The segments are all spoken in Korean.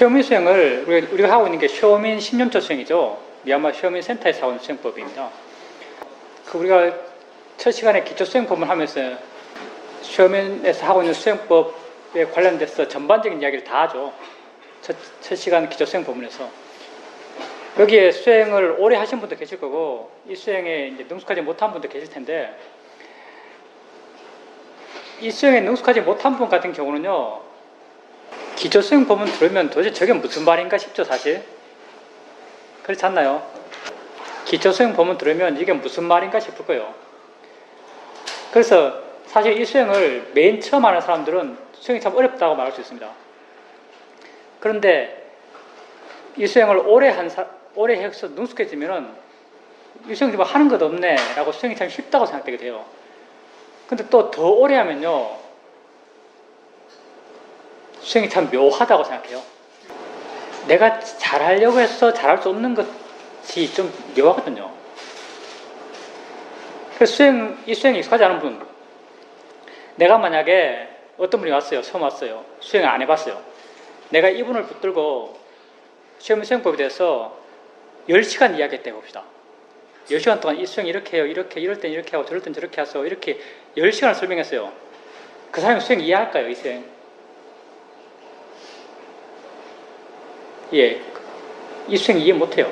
쇼민 수행을 우리가 하고 있는 게 쇼민 10년초 수행이죠. 미얀마 쇼민 센터에서 하고 있는 수행법입니다. 우리가 첫 시간에 기초 수행법을 하면서 쇼민에서 하고 있는 수행법에 관련돼서 전반적인 이야기를 다 하죠. 첫 시간 기초 수행 법문에서. 여기에 수행을 오래 하신 분도 계실 거고, 이 수행에 이제 능숙하지 못한 분도 계실 텐데, 이 수행에 능숙하지 못한 분 같은 경우는요, 기초 수행 법문 들으면 도대체 저게 무슨 말인가 싶죠, 사실. 그렇지 않나요? 기초 수행 법문 들으면 이게 무슨 말인가 싶을 거예요. 그래서 사실 이 수행을 맨 처음 하는 사람들은 수행이 참 어렵다고 말할 수 있습니다. 그런데 이 수행을 오래 해서 능숙해지면은 이 수행 좀 하는 것 없네 라고 수행이 참 쉽다고 생각되게 돼요. 근데 또 더 오래 하면요, 수행이 참 묘하다고 생각해요. 내가 잘하려고 해서 잘할 수 없는 것이 좀 묘하거든요. 그래서 이 수행이 익숙하지 않은 분, 내가 만약에 어떤 분이 왔어요. 처음 왔어요. 수행을 안 해봤어요. 내가 이분을 붙들고 수행법에 대해서 10시간 이야기했다 해봅시다. 10시간 동안 이 수행 이렇게 해요. 이럴 땐 이렇게 하고 저럴 땐 저렇게 하세요. 이렇게 10시간을 설명했어요. 그 사람이 수행 이해할까요? 이 수행? 예, 이 수행 이해 못해요.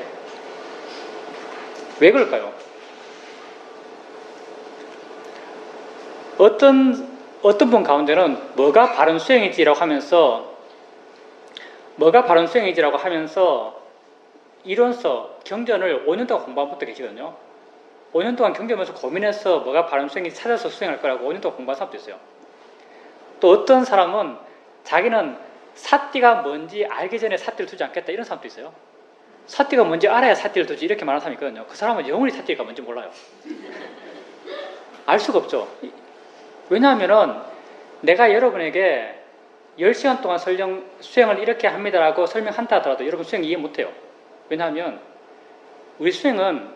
왜 그럴까요? 어떤 분 가운데는 뭐가 바른 수행이지라고 하면서 이론서, 경전을 5년 동안 공부한 분도 계시거든요. 5년 동안 경전하면서 고민해서 뭐가 바른 수행인지 찾아서 수행할 거라고 5년 동안 공부한 사람도 있어요. 또 어떤 사람은 자기는 사띠가 뭔지 알기 전에 사띠를 두지 않겠다, 이런 사람도 있어요. 사띠가 뭔지 알아야 사띠를 두지, 이렇게 말하는 사람이 있거든요. 그 사람은 영원히 사띠가 뭔지 몰라요. 알 수가 없죠. 왜냐하면은 내가 여러분에게 10시간 동안 수행을 이렇게 합니다라고 설명한다 하더라도 여러분 수행 이해 못해요. 왜냐하면 우리 수행은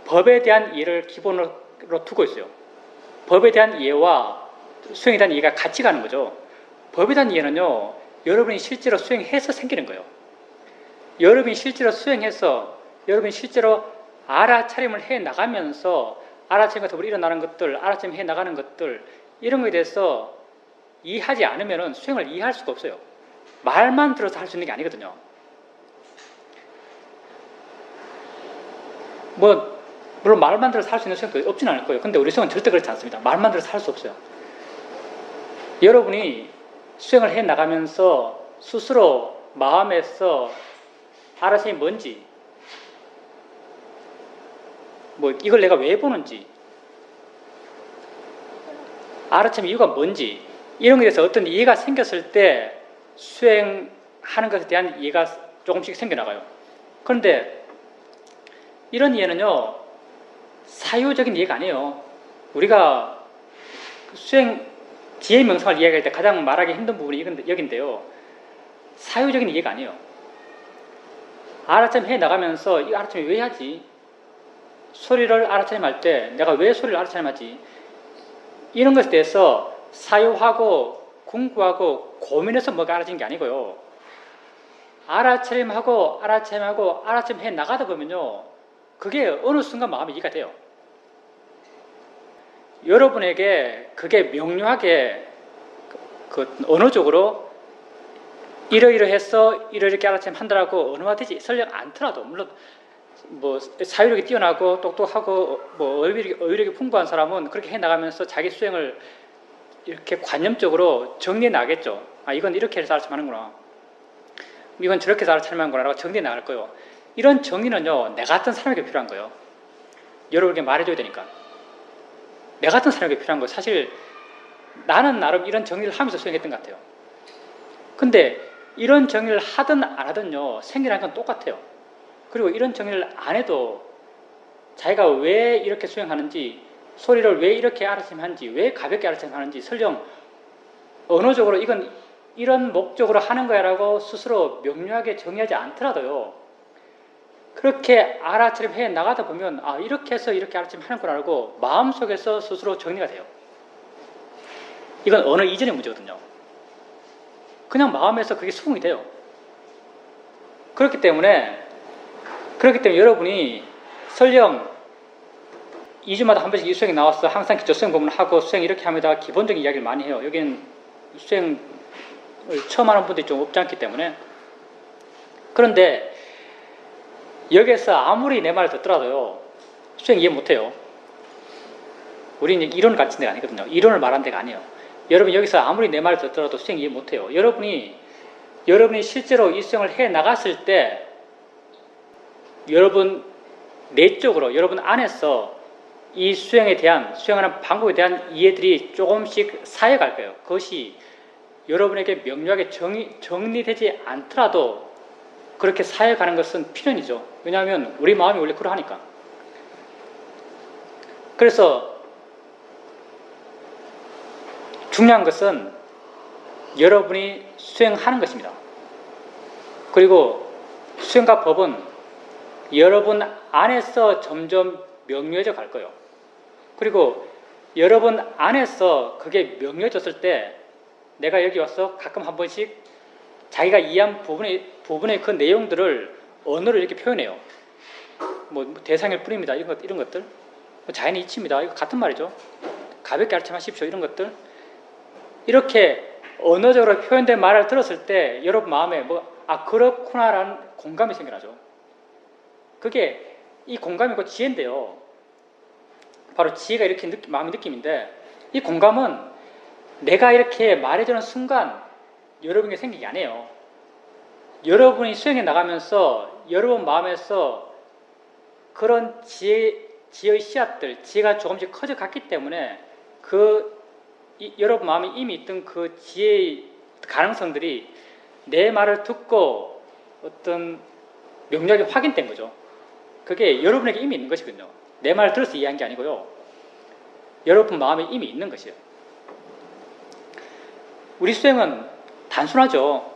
법에 대한 이해를 기본으로 두고 있어요. 법에 대한 이해와 수행에 대한 이해가 같이 가는 거죠. 법에 대한 이해는요, 여러분이 실제로 수행해서 생기는 거예요. 여러분이 실제로 수행해서, 여러분이 실제로 알아차림을 해나가면서 알아차림과 더불어 일어나는 것들, 알아차림 해나가는 것들, 이런 거에 대해서 이해하지 않으면 수행을 이해할 수가 없어요. 말만 들어서 할 수 있는 게 아니거든요. 물론 말만 들어서 할 수 있는 수행도 없지는 않을 거예요. 근데 우리 수행은 절대 그렇지 않습니다. 말만 들어서 할 수 없어요. 여러분이 수행을 해나가면서 스스로 마음에서 알아차림이 뭔지, 이걸 내가 왜 보는지, 알아차림 이유가 뭔지, 이런 것에 대해서 어떤 이해가 생겼을 때 수행하는 것에 대한 이해가 조금씩 생겨나가요. 그런데 이런 이해는요, 사유적인 이해가 아니에요. 우리가 수행 지혜 명상을 이야기할 때 가장 말하기 힘든 부분이 여긴데요, 사유적인 이해가 아니에요. 알아차림 해나가면서 이 알아차림 왜 하지? 소리를 알아차림할 때 내가 왜 소리를 알아차림하지? 이런 것에 대해서 사유하고 궁구하고 고민해서 뭐가 알아지는 게 아니고요. 알아차림하고 알아차림해 나가다 보면요, 그게 어느 순간 마음이 이해가 돼요. 여러분에게 그게 명료하게 언어적으로 이러이러해서 이렇게 알아차림 한다라고 언어화되지 설령 않더라도, 물론 사유력이 뛰어나고 똑똑하고 어휘력이 풍부한 사람은 그렇게 해나가면서 자기 수행을 이렇게 관념적으로 정리해 나가겠죠. 이건 이렇게 해서 알아차림하는구나, 이건 저렇게 해서 알아차림하는구나 라고 정리해 나갈 거예요. 이런 정리는요, 내 같은 사람에게 필요한 거예요. 여러분에게 말해줘야 되니까. 내 같은 사람에게 필요한 거예요. 사실 나는 나름 이런 정리를 하면서 수행했던 것 같아요. 근데 이런 정리를 하든 안 하든요, 생기라는 건 똑같아요. 그리고 이런 정리를 안 해도 자기가 왜 이렇게 수행하는지, 소리를 왜 이렇게 알아차림하는지, 왜 가볍게 알아차림하는지 설령 언어적으로 이건 이런 목적으로 하는 거야 라고 스스로 명료하게 정의하지 않더라도요, 그렇게 알아차림해 나가다 보면 이렇게 해서 이렇게 알아차림하는구나 알고 마음속에서 스스로 정리가 돼요. 이건 언어 이전의 문제거든요. 그냥 마음에서 그게 수긍이 돼요. 그렇기 때문에 여러분이 설령 2주마다 한 번씩 이 수행이 나와서 항상 기초 수행 부분을 하고 수행 이렇게 합니다. 기본적인 이야기를 많이 해요. 여기는 수행을 처음 하는 분들이 좀 없지 않기 때문에. 그런데 여기에서 아무리 내 말을 듣더라도요, 수행 이해 못해요. 우리는 이론을 가르친 데가 아니거든요. 이론을 말한 데가 아니에요. 여러분 여기서 아무리 내 말을 듣더라도 수행 이해 못해요. 여러분이 실제로 이 수행을 해 나갔을 때 여러분 내적으로 여러분 안에서 이 수행하는 방법에 대한 이해들이 조금씩 쌓여갈 거예요. 그것이 여러분에게 명료하게 정리되지 않더라도 그렇게 쌓여가는 것은 필연이죠. 왜냐하면 우리 마음이 원래 그러하니까. 그래서 중요한 것은 여러분이 수행하는 것입니다. 그리고 수행과 법은 여러분 안에서 점점 명료해져 갈 거예요. 그리고 여러분 안에서 그게 명료해졌을 때 내가 여기 와서 가끔 한 번씩 자기가 이해한 부분의 그 내용들을 언어로 이렇게 표현해요. 뭐 대상일 뿐입니다. 이런 것들. 뭐 자연의 이치입니다. 이거 같은 말이죠. 가볍게 알참하십시오. 이런 것들. 이렇게 언어적으로 표현된 말을 들었을 때 여러분 마음에 그렇구나라는 공감이 생겨나죠. 그게 이 공감이고 지혜인데요. 바로 지혜가 이렇게 마음의 느낌인데 이 공감은 내가 이렇게 말해주는 순간 여러분에게 생긴 게 아니에요. 여러분이 수행해 나가면서 여러분 마음에서 그런 지혜의 씨앗들, 지혜가 조금씩 커져갔기 때문에 여러분 마음에 이미 있던 그 지혜의 가능성들이 내 말을 듣고 어떤 명료하게 확인된 거죠. 그게 여러분에게 이미 있는 것이거든요. 내 말을 들어서 이해한 게 아니고요. 여러분 마음에 이미 있는 것이에요. 우리 수행은 단순하죠.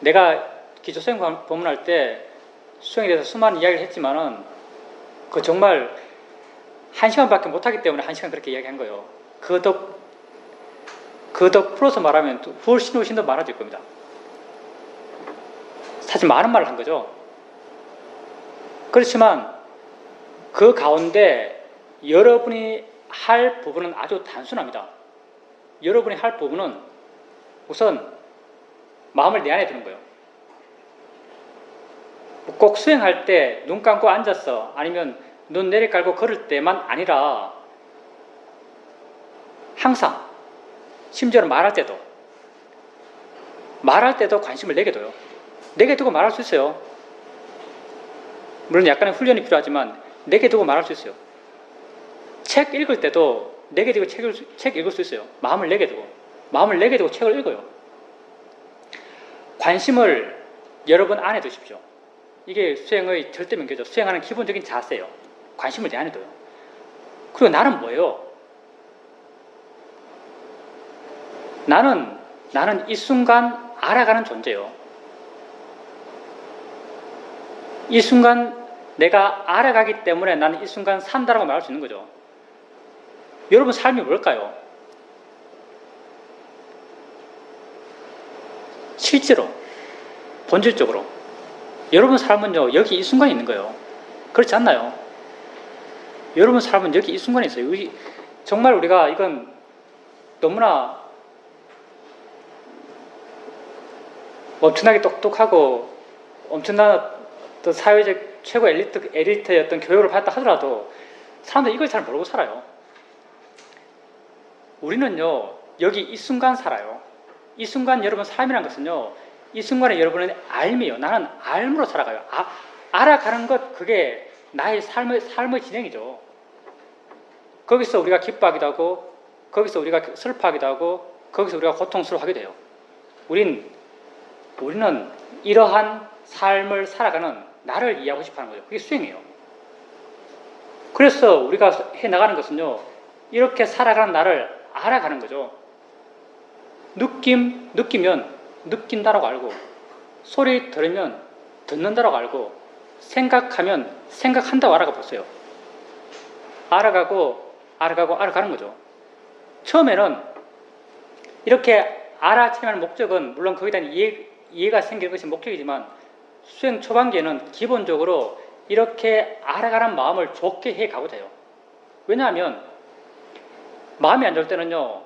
내가 기초 수행 법문할 때 수행에 대해서 수많은 이야기를 했지만은 그 정말 1시간밖에 못하기 때문에 1시간 그렇게 이야기한 거예요. 그 더 풀어서 말하면 훨씬 더 많아질 겁니다. 사실 많은 말을 한 거죠. 그렇지만 그 가운데 여러분이 할 부분은 아주 단순합니다. 여러분이 할 부분은 우선 마음을 내 안에 두는 거예요. 꼭 수행할 때 눈 감고 앉아서 아니면 눈 내리깔고 걸을 때만 아니라 항상 심지어는 말할 때도 관심을 내게 둬요. 내게 두고 말할 수 있어요. 물론 약간의 훈련이 필요하지만 내게 두고 말할 수 있어요. 책 읽을 때도 내게 두고 책 읽을 수 있어요. 마음을 내게 두고 책을 읽어요. 관심을 여러분 안에 두십시오. 이게 수행의 절대 명제죠. 수행하는 기본적인 자세예요. 관심을 내 안에 둬요. 그리고 나는 뭐예요? 나는 이 순간 알아가는 존재예요. 이 순간 내가 알아가기 때문에 나는 이 순간 산다라고 말할 수 있는 거죠. 여러분 삶이 뭘까요? 실제로, 본질적으로 여러분 삶은요, 여기 이 순간에 있는 거예요. 그렇지 않나요? 여러분 삶은 여기 이 순간에 있어요. 정말 우리가 이건 너무나 엄청나게 똑똑하고 엄청난 또 사회적 최고 엘리트의 어떤 교육을 받았다 하더라도 사람들이 이걸 잘 모르고 살아요. 우리는요, 여기 이 순간 살아요. 이 순간 여러분 삶이란 것은요, 이 순간에 여러분은 알미요. 나는 알므로 살아가요. 알아가는 것, 그게 나의 삶의 진행이죠. 거기서 우리가 기뻐하기도 하고, 거기서 우리가 슬퍼하기도 하고, 거기서 우리가 고통스러워하기도 해요. 우리는 이러한 삶을 살아가는 나를 이해하고 싶어 하는 거죠. 그게 수행이에요. 그래서 우리가 해나가는 것은요, 이렇게 살아가는 나를 알아가는 거죠. 느끼면 느낀다라고 알고, 소리 들으면 듣는다라고 알고, 생각하면 생각한다고 알아가 보세요. 알아가는 거죠. 처음에는 이렇게 알아채는 목적은 물론 거기에 대한 이해가 생길 것이 목적이지만 수행 초반기에는 기본적으로 이렇게 알아가는 마음을 좋게 해가고자 해요. 왜냐하면 마음이 안 좋을 때는요,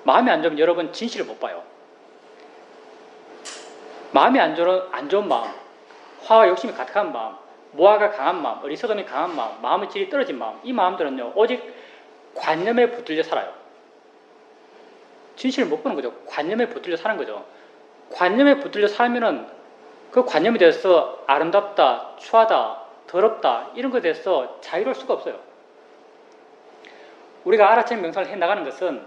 마음이 안 좋으면 여러분 진실을 못 봐요. 마음이 안 좋은 마음, 화와 욕심이 가득한 마음, 모하가 강한 마음, 어리석음이 강한 마음, 마음의 질이 떨어진 마음, 이 마음들은요, 오직 관념에 붙들려 살아요. 진실을 못 보는 거죠. 관념에 붙들려 사는 거죠. 관념에 붙들려 살면은 그 관념에 대해서 아름답다, 추하다, 더럽다, 이런 것에 대해서 자유로울 수가 없어요. 우리가 알아차림 명상을 해 나가는 것은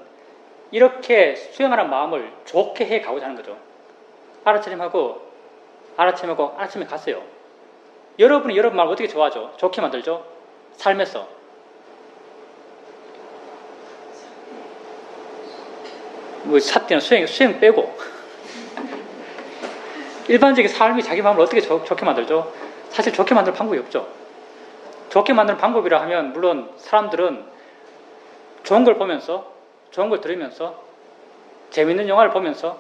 이렇게 수행하는 마음을 좋게 해 가고자 하는 거죠. 알아차림하고 알아차림에 갔어요. 여러분이 여러분 마음을 어떻게 좋아하죠? 좋게 만들죠? 삶에서. 뭐 삿대는 수행 빼고 일반적인 삶이 자기 마음을 어떻게 좋게 만들죠? 사실 좋게 만들 방법이 없죠. 좋게 만드는 방법이라 하면 물론 사람들은 좋은 걸 보면서, 좋은 걸 들으면서, 재밌는 영화를 보면서,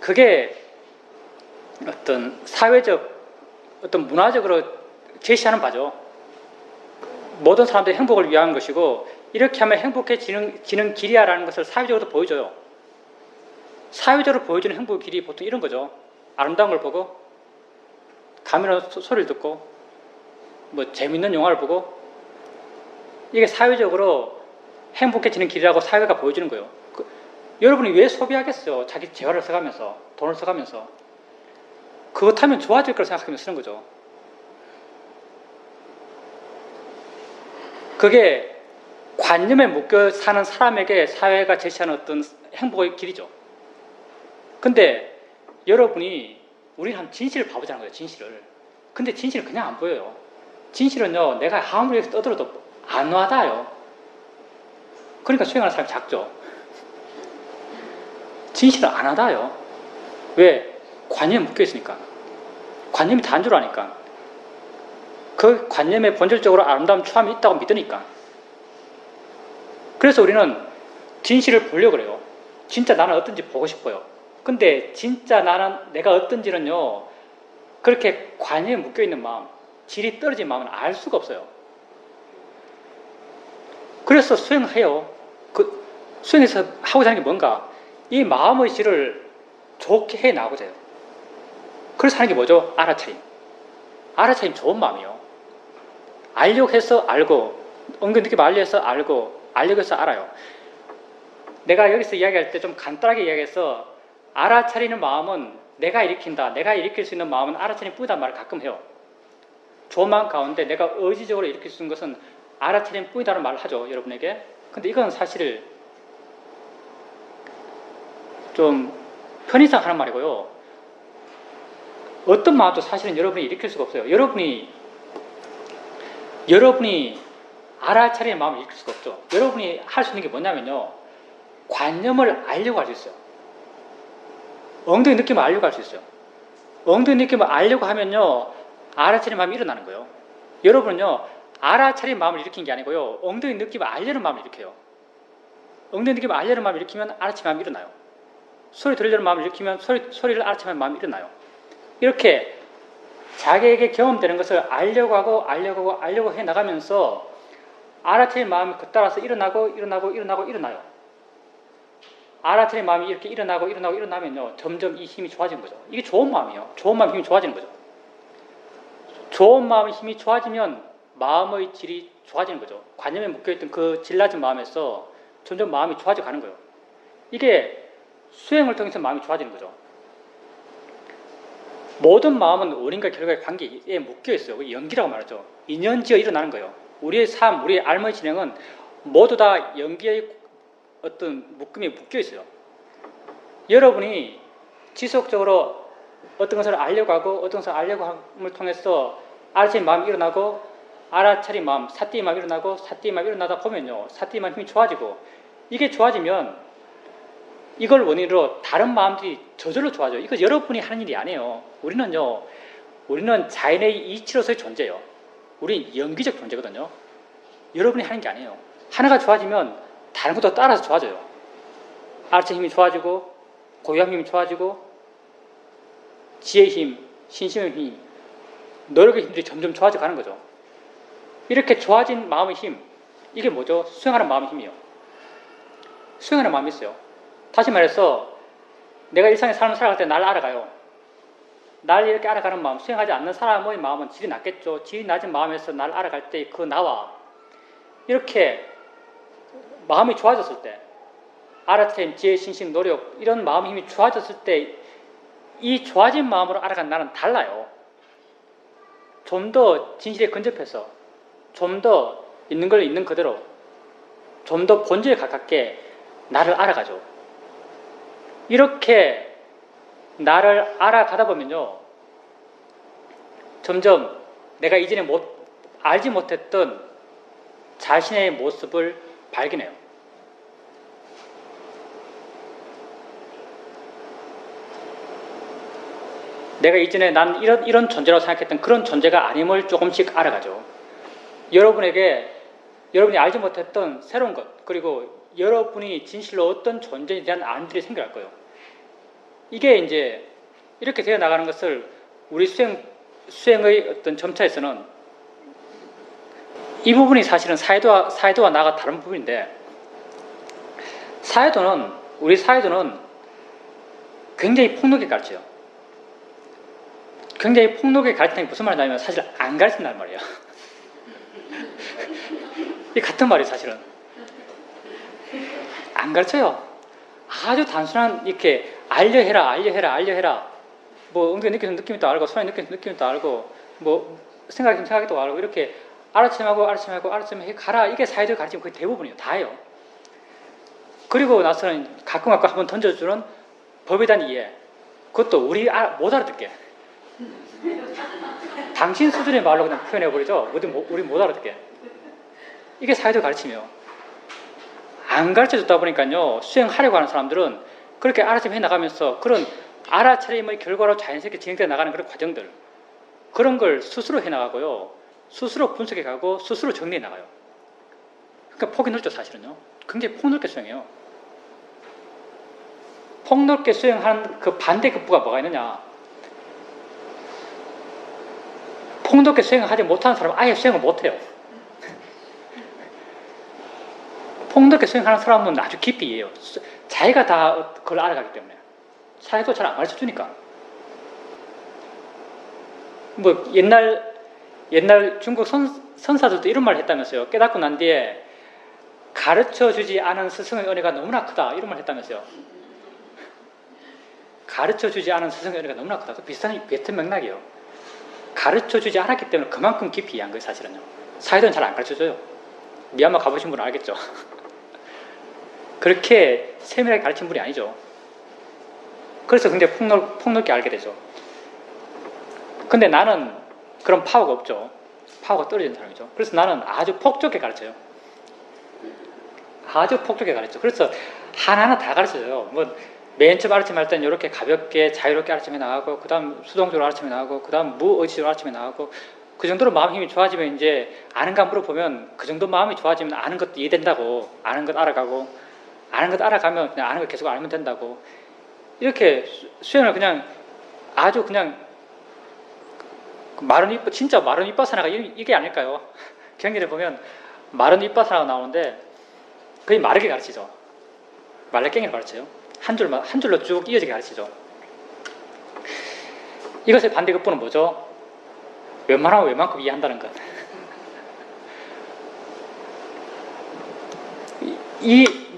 그게 어떤 사회적, 어떤 문화적으로 제시하는 바죠. 모든 사람들의 행복을 위한 것이고, 이렇게 하면 행복해지는 길이야라는 것을 사회적으로 보여줘요. 사회적으로 보여주는 행복의 길이 보통 이런 거죠. 아름다운 걸 보고, 가면은 소리를 듣고, 뭐 재밌는 영화를 보고, 이게 사회적으로 행복해지는 길이라고 사회가 보여주는 거예요. 여러분이 왜 소비하겠어요? 자기 재화를 써가면서, 돈을 써가면서. 그것 하면 좋아질 걸 생각하면 쓰는 거죠. 그게 관념에 묶여 사는 사람에게 사회가 제시하는 어떤 행복의 길이죠. 근데 여러분이 우리는 한 진실을 봐보자는 거예요. 진실을. 근데 진실은 그냥 안 보여요. 진실은요, 내가 아무리 떠들어도 안 와닿아요. 그러니까 수행하는 사람이 작죠. 진실은 안 와닿아요. 왜? 관념에 묶여 있으니까. 관념이 단 줄 아니까. 그 관념에 본질적으로 아름다운 추함이 있다고 믿으니까. 그래서 우리는 진실을 보려고 그래요. 진짜 나는 어떤지 보고 싶어요. 근데 진짜 내가 어떤지는요, 그렇게 관념에 묶여있는 마음, 질이 떨어진 마음은 알 수가 없어요. 그래서 수행해요. 수행해서 하고자 하는 게 뭔가? 이 마음의 질을 좋게 해 나가고자 해요. 그래서 하는 게 뭐죠? 알아차림. 알아차림 좋은 마음이요. 알려고 해서 알고, 은근 느낌 알려서 알고, 알려고 해서 알아요. 내가 여기서 이야기할 때 좀 간단하게 이야기해서 알아차리는 마음은 내가 일으킨다. 내가 일으킬 수 있는 마음은 알아차림 뿐이란 말을 가끔 해요. 좋은 마음 가운데 내가 의지적으로 일으킬 수 있는 것은 알아차림 뿐이라는 말을 하죠. 여러분에게. 근데 이건 사실 좀 편의상 하는 말이고요. 어떤 마음도 사실은 여러분이 일으킬 수가 없어요. 여러분이 알아차리는 마음을 일으킬 수가 없죠. 여러분이 할 수 있는 게 뭐냐면요. 관념을 알려고 할 수 있어요. 엉덩이 느낌을 알려고 할 수 있어요. 엉덩이 느낌을 알려고 하면요. 알아차리는 마음이 일어나는 거예요. 여러분은요. 알아차리는 마음을 일으킨 게 아니고요. 엉덩이 느낌을 알려는 마음을 일으켜요. 엉덩이 느낌을 알려는 마음을 일으키면 알아차리는 마음이 일어나요. 소리 들으려는 마음을 일으키면 소리를 알아차리는 마음이 일어나요. 이렇게 자기에게 경험되는 것을 알려고 해 나가면서 알아차리는 마음이 그 따라서 일어나요. 알아차리는 마음이 이렇게 일어나면요. 점점 이 힘이 좋아지는 거죠. 이게 좋은 마음이에요. 좋은 마음 힘이 좋아지는 거죠. 좋은 마음의 힘이 좋아지면 마음의 질이 좋아지는 거죠. 관념에 묶여있던 그 질 낮은 마음에서 점점 마음이 좋아져 가는 거예요. 이게 수행을 통해서 마음이 좋아지는 거죠. 모든 마음은 원인과 결과의 관계에 묶여 있어요. 연기라고 말하죠. 인연지어 일어나는 거예요. 우리의 삶, 우리의 삶의 진행은 모두 다 연기의 어떤 묶음에 묶여 있어요. 여러분이 지속적으로 어떤 것을 알려고 하고 어떤 것을 알려고 함을 통해서 알아차린 마음이 일어나고 알아차린 마음, 사띠의 마음이 일어나고 사띠의 마음이 일어나다 보면요. 사띠의 마음 힘이 좋아지고 이게 좋아지면 이걸 원인으로 다른 마음들이 저절로 좋아져요. 이거 여러분이 하는 일이 아니에요. 우리는 자연의 이치로서의 존재예요. 우리는 연기적 존재거든요. 여러분이 하는 게 아니에요. 하나가 좋아지면 다른 것도 따라서 좋아져요. 알아차림 힘이 좋아지고 고유함 힘이 좋아지고 지혜의 힘, 신심의 힘, 노력의 힘들이 점점 좋아져 가는 거죠. 이렇게 좋아진 마음의 힘, 이게 뭐죠? 수행하는 마음의 힘이요. 수행하는 마음이 있어요. 다시 말해서 내가 일상의 삶을 살아갈 때 나를 알아가요. 나를 이렇게 알아가는 마음, 수행하지 않는 사람의 마음은 질이 낮겠죠. 질이 낮은 마음에서 나를 알아갈 때 그 나와 이렇게 마음이 좋아졌을 때, 알아차림, 지혜, 신심, 노력 이런 마음의 힘이 좋아졌을 때 이 좋아진 마음으로 알아간 나는 달라요. 좀 더 진실에 근접해서, 좀 더 있는 걸 있는 그대로, 좀 더 본질에 가깝게 나를 알아가죠. 이렇게 나를 알아가다 보면요, 점점 내가 이전에 알지 못했던 자신의 모습을 발견해요. 내가 이전에 난 이런 존재라고 생각했던 그런 존재가 아님을 조금씩 알아가죠. 여러분이 알지 못했던 새로운 것, 그리고 여러분이 진실로 어떤 존재에 대한 안들이 생겨날 거예요. 이게 이제 이렇게 되어 나가는 것을 우리 수행의 어떤 점차에서는 이 부분이 사실은 사회도와 나가 다른 부분인데, 우리 사회도는 굉장히 폭넓게 가르쳐요. 굉장히 폭넓게 가르치는 게 무슨 말이냐면 사실 안 가르친다는 말이에요. 이 같은 말이에요, 사실은. 안 가르쳐요. 아주 단순한 이렇게 알려해라. 뭐 엉덩이 느끼는 느낌도 알고, 손에 느끼는 느낌도 알고, 뭐 생각도 알고, 이렇게 알아침하고 가라. 이게 사회적 가르침 거의 대부분이에요. 다예요. 그리고 나서는 가끔 한번 던져주는 법에 대한 이해. 그것도 우리 못 알아듣게. 당신 수준의 말로 그냥 표현해버리죠. 우리 못 알아듣게. 이게 사회적 가르침이에요. 안 가르쳐줬다 보니까요, 수행하려고 하는 사람들은 그렇게 알아차림해 나가면서 그런 알아차림의 결과로 자연스럽게 진행되어 나가는 그런 과정들, 그런 걸 스스로 해나가고요, 스스로 분석해가고 스스로 정리해 나가요. 그러니까 폭이 넓죠, 사실은요. 굉장히 폭넓게 수행해요. 폭넓게 수행하는 그 반대급부가 뭐가 있느냐? 폭넓게 수행을 하지 못하는 사람은 아예 수행을 못해요. 폭넓게 수행하는 사람은 아주 깊이 이해해요. 자기가 다 그걸 알아가기 때문에. 사회도 잘 안 가르쳐주니까. 뭐 옛날 중국 선사들도 이런 말을 했다면서요. 깨닫고 난 뒤에 가르쳐주지 않은 스승의 은혜가 너무나 크다, 이런 말을 했다면서요. 가르쳐주지 않은 스승의 은혜가 너무나 크다. 비슷한 맥락이에요. 가르쳐주지 않았기 때문에 그만큼 깊이 이해한 거예요, 사실은요. 사회도는 잘 안 가르쳐줘요. 미얀마 가보신 분은 알겠죠. 그렇게 세밀하게 가르친 분이 아니죠. 그래서 굉장히 폭넓게 알게 되죠. 근데 나는 그런 파워가 없죠. 파워가 떨어진 사람이죠. 그래서 나는 아주 폭넓게 가르쳐요. 아주 폭넓게 가르쳐. 그래서 하나하나 다 가르쳐줘요. 뭐 맨 처음 가르침할 때는 이렇게 가볍게 자유롭게 가르침해 나가고, 그 다음 수동적으로 가르침해 나가고, 그 다음 무의지적으로 가르침해 나가고, 그 정도로 마음 힘이 좋아지면 이제 아는가 물어보면 그 정도 마음이 좋아지면 아는 것도 이해된다고, 아는 것 알아가고, 아는 것 알아가면 그냥 아는 걸 계속 알면 된다고, 이렇게 수행을 그냥 아주 그냥 진짜 마른 윗바사나가 이게 아닐까요? 경기를 보면 마른 윗바사나가 나오는데 거의 마르게 가르치죠. 말레깽이를 가르쳐요. 한 줄로 쭉 이어지게 가르치죠. 이것의 반대급부는 뭐죠? 웬만하면 웬만큼 이해한다는 것.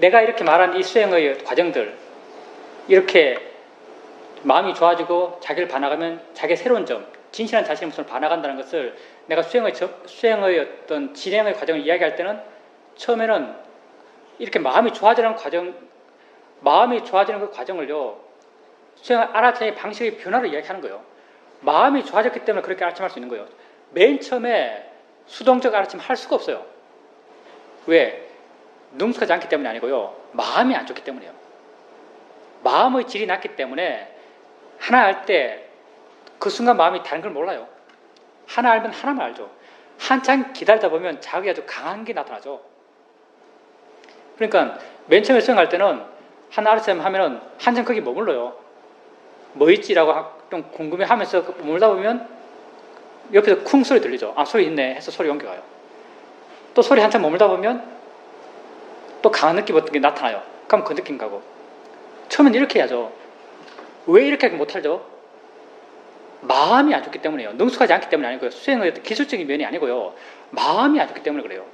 내가 이렇게 말한 이 수행의 과정들, 이렇게 마음이 좋아지고 자기를 반항하면 자기의 새로운 점, 진실한 자신의 모습을 반항한다는 것을 내가 수행의 어떤 진행의 과정을 이야기할 때는 처음에는 이렇게 마음이 좋아지는 그 과정을요, 수행을 알아차리는 방식의 변화를 이야기하는 거예요. 마음이 좋아졌기 때문에 그렇게 알아침할 수 있는 거예요. 맨 처음에 수동적 알아침 할 수가 없어요. 왜? 능숙하지 않기 때문이 아니고요, 마음이 안 좋기 때문이에요. 마음의 질이 낮기 때문에 하나 알 때 그 순간 마음이 다른 걸 몰라요. 하나 알면 하나만 알죠. 한참 기다리다 보면 자기가 아주 강한 게 나타나죠. 그러니까 맨 처음에 수행할 때는 하나 알아차림 하면은 한참 거기 머물러요. 뭐 있지라고 좀 궁금해하면서 머물다 보면 옆에서 쿵 소리 들리죠. 아, 소리 있네 해서 소리 옮겨가요. 또 소리 한참 머물다 보면 또 강한 느낌 어떤 게 나타나요. 그럼 그 느낌 가고. 처음엔 이렇게 해야죠. 왜 이렇게 못하죠? 마음이 안 좋기 때문이에요. 능숙하지 않기 때문이 아니고요. 수행의 기술적인 면이 아니고요. 마음이 안 좋기 때문에 그래요.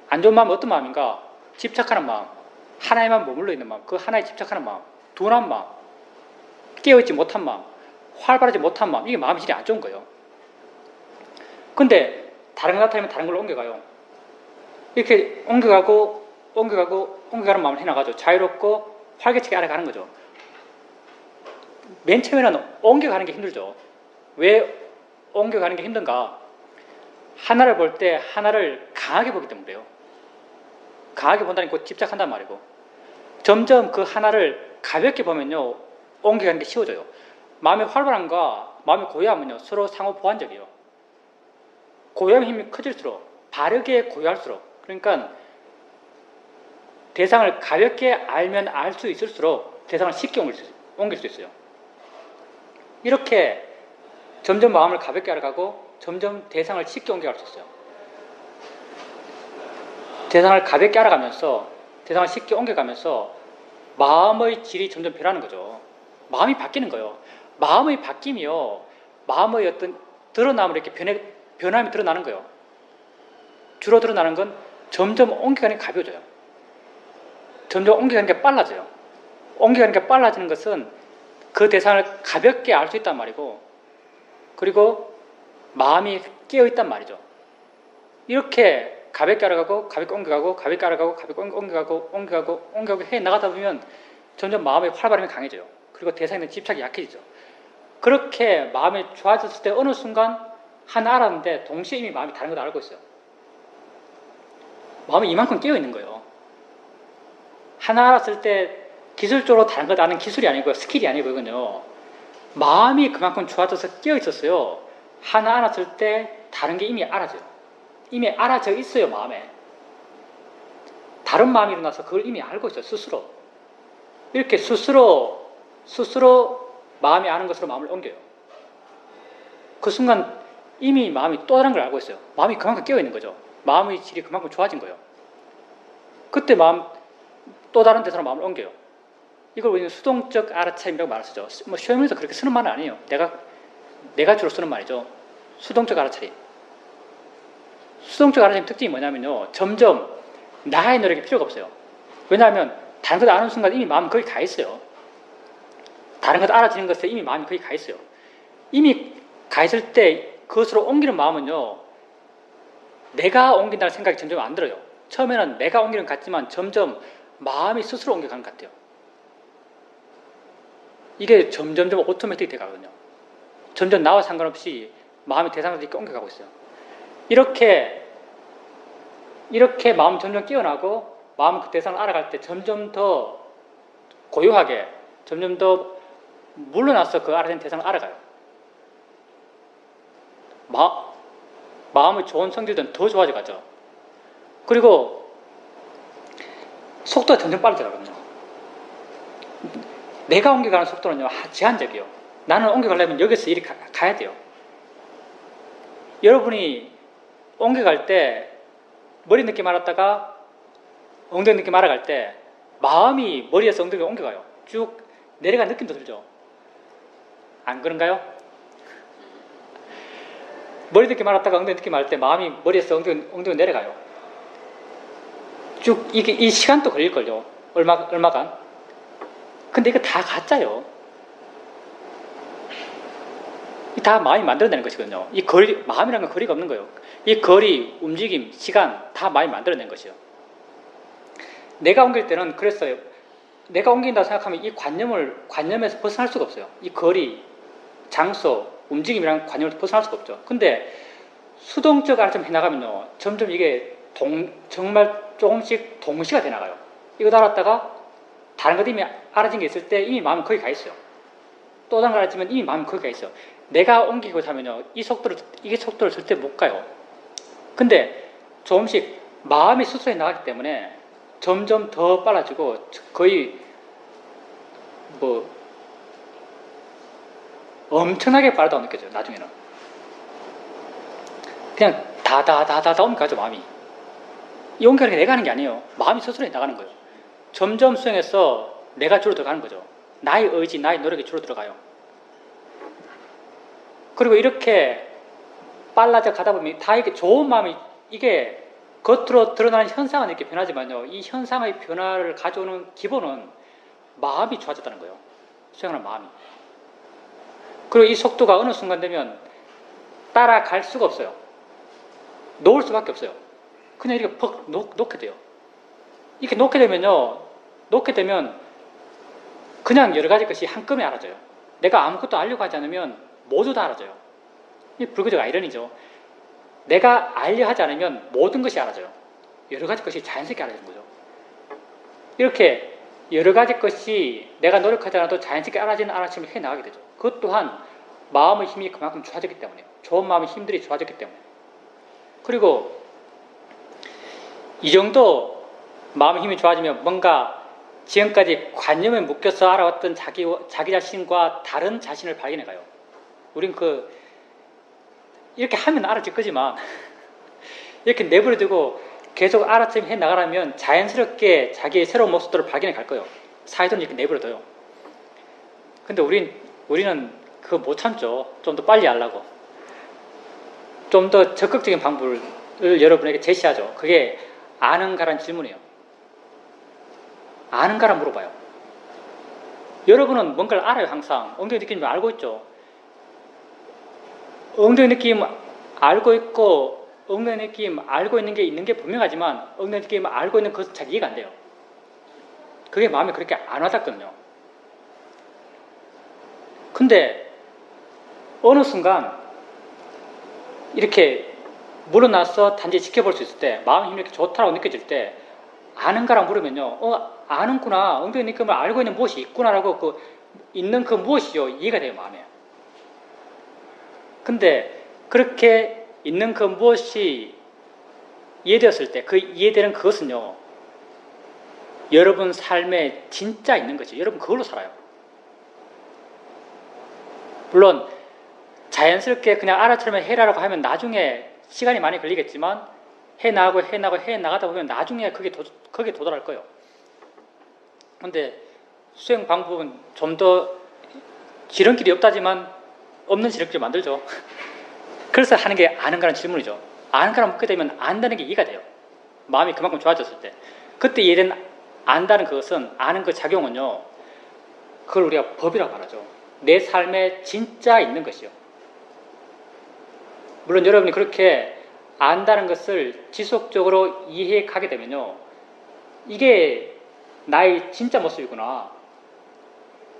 안 좋은 마음은 어떤 마음인가? 집착하는 마음, 하나에만 머물러 있는 마음, 그 하나에 집착하는 마음, 둔한 마음, 깨어있지 못한 마음, 활발하지 못한 마음, 이게 마음이 질이 안 좋은 거예요. 근데 다른 거 나타나면 다른 걸로 옮겨가요. 이렇게 옮겨가는 마음을 해나가죠. 자유롭고 활기차게 알아가는 거죠. 맨 처음에는 옮겨가는 게 힘들죠. 왜 옮겨가는 게 힘든가? 하나를 볼 때 하나를 강하게 보기 때문에 그래요. 강하게 본다는 건 집착한단 말이고, 점점 그 하나를 가볍게 보면요, 옮겨가는 게 쉬워져요. 마음의 활발함과 마음의 고요함은요, 서로 상호 보완적이에요. 고요함의 힘이 커질수록, 바르게 고요할수록, 그러니까 대상을 가볍게 알면 알 수 있을수록 대상을 쉽게 옮길 수 있어요. 이렇게 점점 마음을 가볍게 알아가고 점점 대상을 쉽게 옮겨갈 수 있어요. 대상을 가볍게 알아가면서 대상을 쉽게 옮겨가면서 마음의 질이 점점 변하는 거죠. 마음이 바뀌는 거예요. 마음의 바뀜이요, 마음의 어떤 드러남으로 이렇게 변함이 드러나는 거예요. 주로 드러나는 건 점점 옮겨가는 게 가벼워져요. 점점 옮겨가는 게 빨라져요. 옮겨가는 게 빨라지는 것은 그 대상을 가볍게 알 수 있단 말이고, 그리고 마음이 깨어있단 말이죠. 이렇게 가볍게 알아가고 가볍게 옮겨가고 가볍게 알아가고 가볍게 옮겨가고 해 나가다 보면 점점 마음의 활발함이 강해져요. 그리고 대상에 대한 집착이 약해지죠. 그렇게 마음이 좋아졌을 때 어느 순간 하나 알았는데 동시에 이미 마음이 다른 걸 알고 있어요. 마음이 이만큼 깨어있는 거예요. 하나 알았을 때 기술적으로 다른 걸 아는 기술이 아니고 스킬이 아니고 이건요, 마음이 그만큼 좋아져서 깨어있었어요. 하나 알았을 때 다른 게 이미 알아져요. 이미 알아져 있어요. 마음에 다른 마음이 일어나서 그걸 이미 알고 있어요. 스스로. 이렇게 스스로 마음이 아는 것으로 마음을 옮겨요. 그 순간 이미 마음이 또 다른 걸 알고 있어요. 마음이 그만큼 깨어있는 거죠. 마음의 질이 그만큼 좋아진 거예요. 그때 마음 또 다른 데서로 마음을 옮겨요. 이걸 우리는 수동적 알아차림이라고 말하죠. 뭐 시험에서 그렇게 쓰는 말은 아니에요. 내가 주로 쓰는 말이죠. 수동적 알아차림. 수동적 알아차림 특징이 뭐냐면요, 점점 나의 노력이 필요가 없어요. 왜냐하면 다른 것 아는 순간 이미 마음은 거기 가 있어요. 다른 것 알아지는 것에 이미 마음이 거기 가 있어요. 이미 가 있을 때 그것으로 옮기는 마음은요, 내가 옮긴다는 생각이 점점 안 들어요. 처음에는 내가 옮기는 것 같지만 점점 마음이 스스로 옮겨가는 것 같아요. 이게 점점점 오토매틱이 돼가거든요. 점점 나와 상관없이 마음이 대상으로 이렇게 옮겨가고 있어요. 이렇게 마음 점점 깨어나고 마음 그 대상을 알아갈 때 점점 더 고요하게, 점점 더 물러나서 그 알아낸 대상을 알아가요. 마음의 좋은 성질들은 더 좋아져 가죠. 그리고 속도가 점점 빨라져가거든요. 내가 옮겨가는 속도는요, 제한적이에요. 나는 옮겨가려면 여기서 이렇게 가야 돼요. 여러분이 옮겨갈 때 머리 느낌 알았다가 엉덩이 느낌 알아갈 때 마음이 머리에서 엉덩이로 옮겨가요. 쭉 내려가는 느낌도 들죠. 안 그런가요? 머리 느낌 알았다가 엉덩이 느낌 알 때 마음이 머리에서 엉덩이로 내려가요. 쭉 이 시간도 걸릴걸요. 얼마간. 근데 이거 다 가짜요. 다 마음이 만들어내는 것이거든요. 이 마음이라는 건 거리가 없는 거예요. 이 거리, 움직임, 시간 다 마음이 만들어낸 것이요. 내가 옮길 때는 그랬어요. 내가 옮긴다고 생각하면 이 관념에서 벗어날 수가 없어요. 이 거리, 장소, 움직임이라는 관념에서 벗어날 수가 없죠. 근데 수동적 알아차림 해나가면요, 점점 이게 정말 조금씩 동시가 돼나가요. 이거 알았다가 다른 것 이미 알아진 게 있을 때 이미 마음이 거기 가 있어요. 또 다른 걸 알아지면 이미 마음이 거기 가 있어요. 내가 옮기고 하면요, 이게 속도를 절대 못 가요. 근데 조금씩 마음이 스스로 나가기 때문에 점점 더 빨라지고 거의 엄청나게 빠르다고 느껴져요. 나중에는 그냥 다다다다다 옮겨가죠. 마음이 이 옮겨가는 게 내가 하는 게 아니에요. 마음이 스스로 나가는 거예요. 점점 수행해서 내가 줄어들어가는 거죠. 나의 의지, 나의 노력이 줄어들어가요. 그리고 이렇게 빨라져 가다 보면 다 이게 좋은 마음이 이게 겉으로 드러나는 현상은 이렇게 변하지만요. 이 현상의 변화를 가져오는 기본은 마음이 좋아졌다는 거예요. 수행하는 마음이. 그리고 이 속도가 어느 순간 되면 따라갈 수가 없어요. 놓을 수밖에 없어요. 그냥 이렇게 퍽 놓게 돼요. 이렇게 놓게 되면요. 놓게 되면 그냥 여러 가지 것이 한꺼번에 알아져요. 내가 아무것도 알려고 하지 않으면 모두 다 알아져요. 이 불교적 아이러니죠. 내가 알려 하지 않으면 모든 것이 알아져요. 여러 가지 것이 자연스럽게 알아지는 거죠. 이렇게 여러 가지 것이 내가 노력하지 않아도 자연스럽게 알아침을 해나가게 되죠. 그것 또한 마음의 힘이 그만큼 좋아졌기 때문에, 좋은 마음의 힘들이 좋아졌기 때문에. 그리고 이 정도 마음의 힘이 좋아지면 뭔가 지금까지 관념에 묶여서 알아왔던 자기 자신과 다른 자신을 발견해가요. 우린 이렇게 하면 알아질 거지만 이렇게 내버려두고 계속 알아차림 해 나가라면 자연스럽게 자기의 새로운 모습들을 발견해 갈 거예요. 사회도는 이렇게 내버려둬요. 근데 우리는 그거 못 참죠. 좀 더 빨리 하려고. 좀 더 적극적인 방법을 여러분에게 제시하죠. 그게 아는가란 질문이에요. 아는가라 물어봐요. 여러분은 뭔가를 알아요. 항상 엉덩이 느낌 알고 있죠. 엉덩이 느낌 알고 있고 엉덩이 느낌 알고 있는 게 분명하지만 엉덩이 느낌 알고 있는 것은 잘 이해가 안 돼요. 그게 마음에 그렇게 안 와닿거든요. 근데 어느 순간 이렇게 물어나서 단지 지켜볼 수 있을 때 마음 힘이 이렇게 좋다고 느껴질 때 아는가라고 물으면요. 아는구나. 엉덩이 느낌을 알고 있는 무엇이 있구나라고 있는 그 무엇이요. 이해가 돼요. 마음에. 근데 그렇게 있는 그 무엇이 이해되었을 때 그 이해되는 그것은요. 여러분 삶에 진짜 있는 거지. 여러분 그걸로 살아요. 물론 자연스럽게 그냥 알아처럼 해라라고 하면 나중에 시간이 많이 걸리겠지만 해나가다 보면 나중에 거기에 도달할 거예요. 근데 수행 방법은 좀 더 지름길이 없다지만 없는 지름길을 만들죠. 그래서 하는 게 아는가라는 질문이죠. 아는가를 묻게 되면 안다는 게 이해가 돼요. 마음이 그만큼 좋아졌을 때. 그때 이해된 안다는 그것은 아는 그 작용은요. 그걸 우리가 법이라고 말하죠. 내 삶에 진짜 있는 것이요. 물론 여러분이 그렇게 안다는 것을 지속적으로 이해해 가게 되면요. 이게 나의 진짜 모습이구나.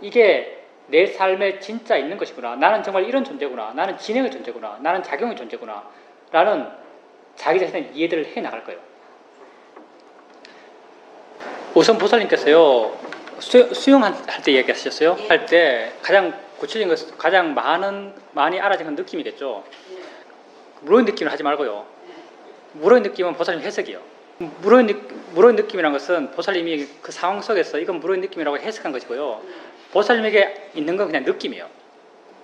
이게 내 삶에 진짜 있는 것이구나. 나는 정말 이런 존재구나. 나는 진행의 존재구나. 나는 작용의 존재구나. 라는 자기 자신의 이해들을 해 나갈 거예요. 우선 보살님께서요. 수영할 때 얘기하셨어요. 할 때 가장 구체적인 것, 가장 많이 알아진 느낌이겠죠. 물의 느낌을 하지 말고요. 물의 느낌은 보살님 해석이요. 물의 느낌이라는 것은 보살님이 그 상황 속에서 이건 물의 느낌이라고 해석한 것이고요. 보살님에게 있는 건 그냥 느낌이에요.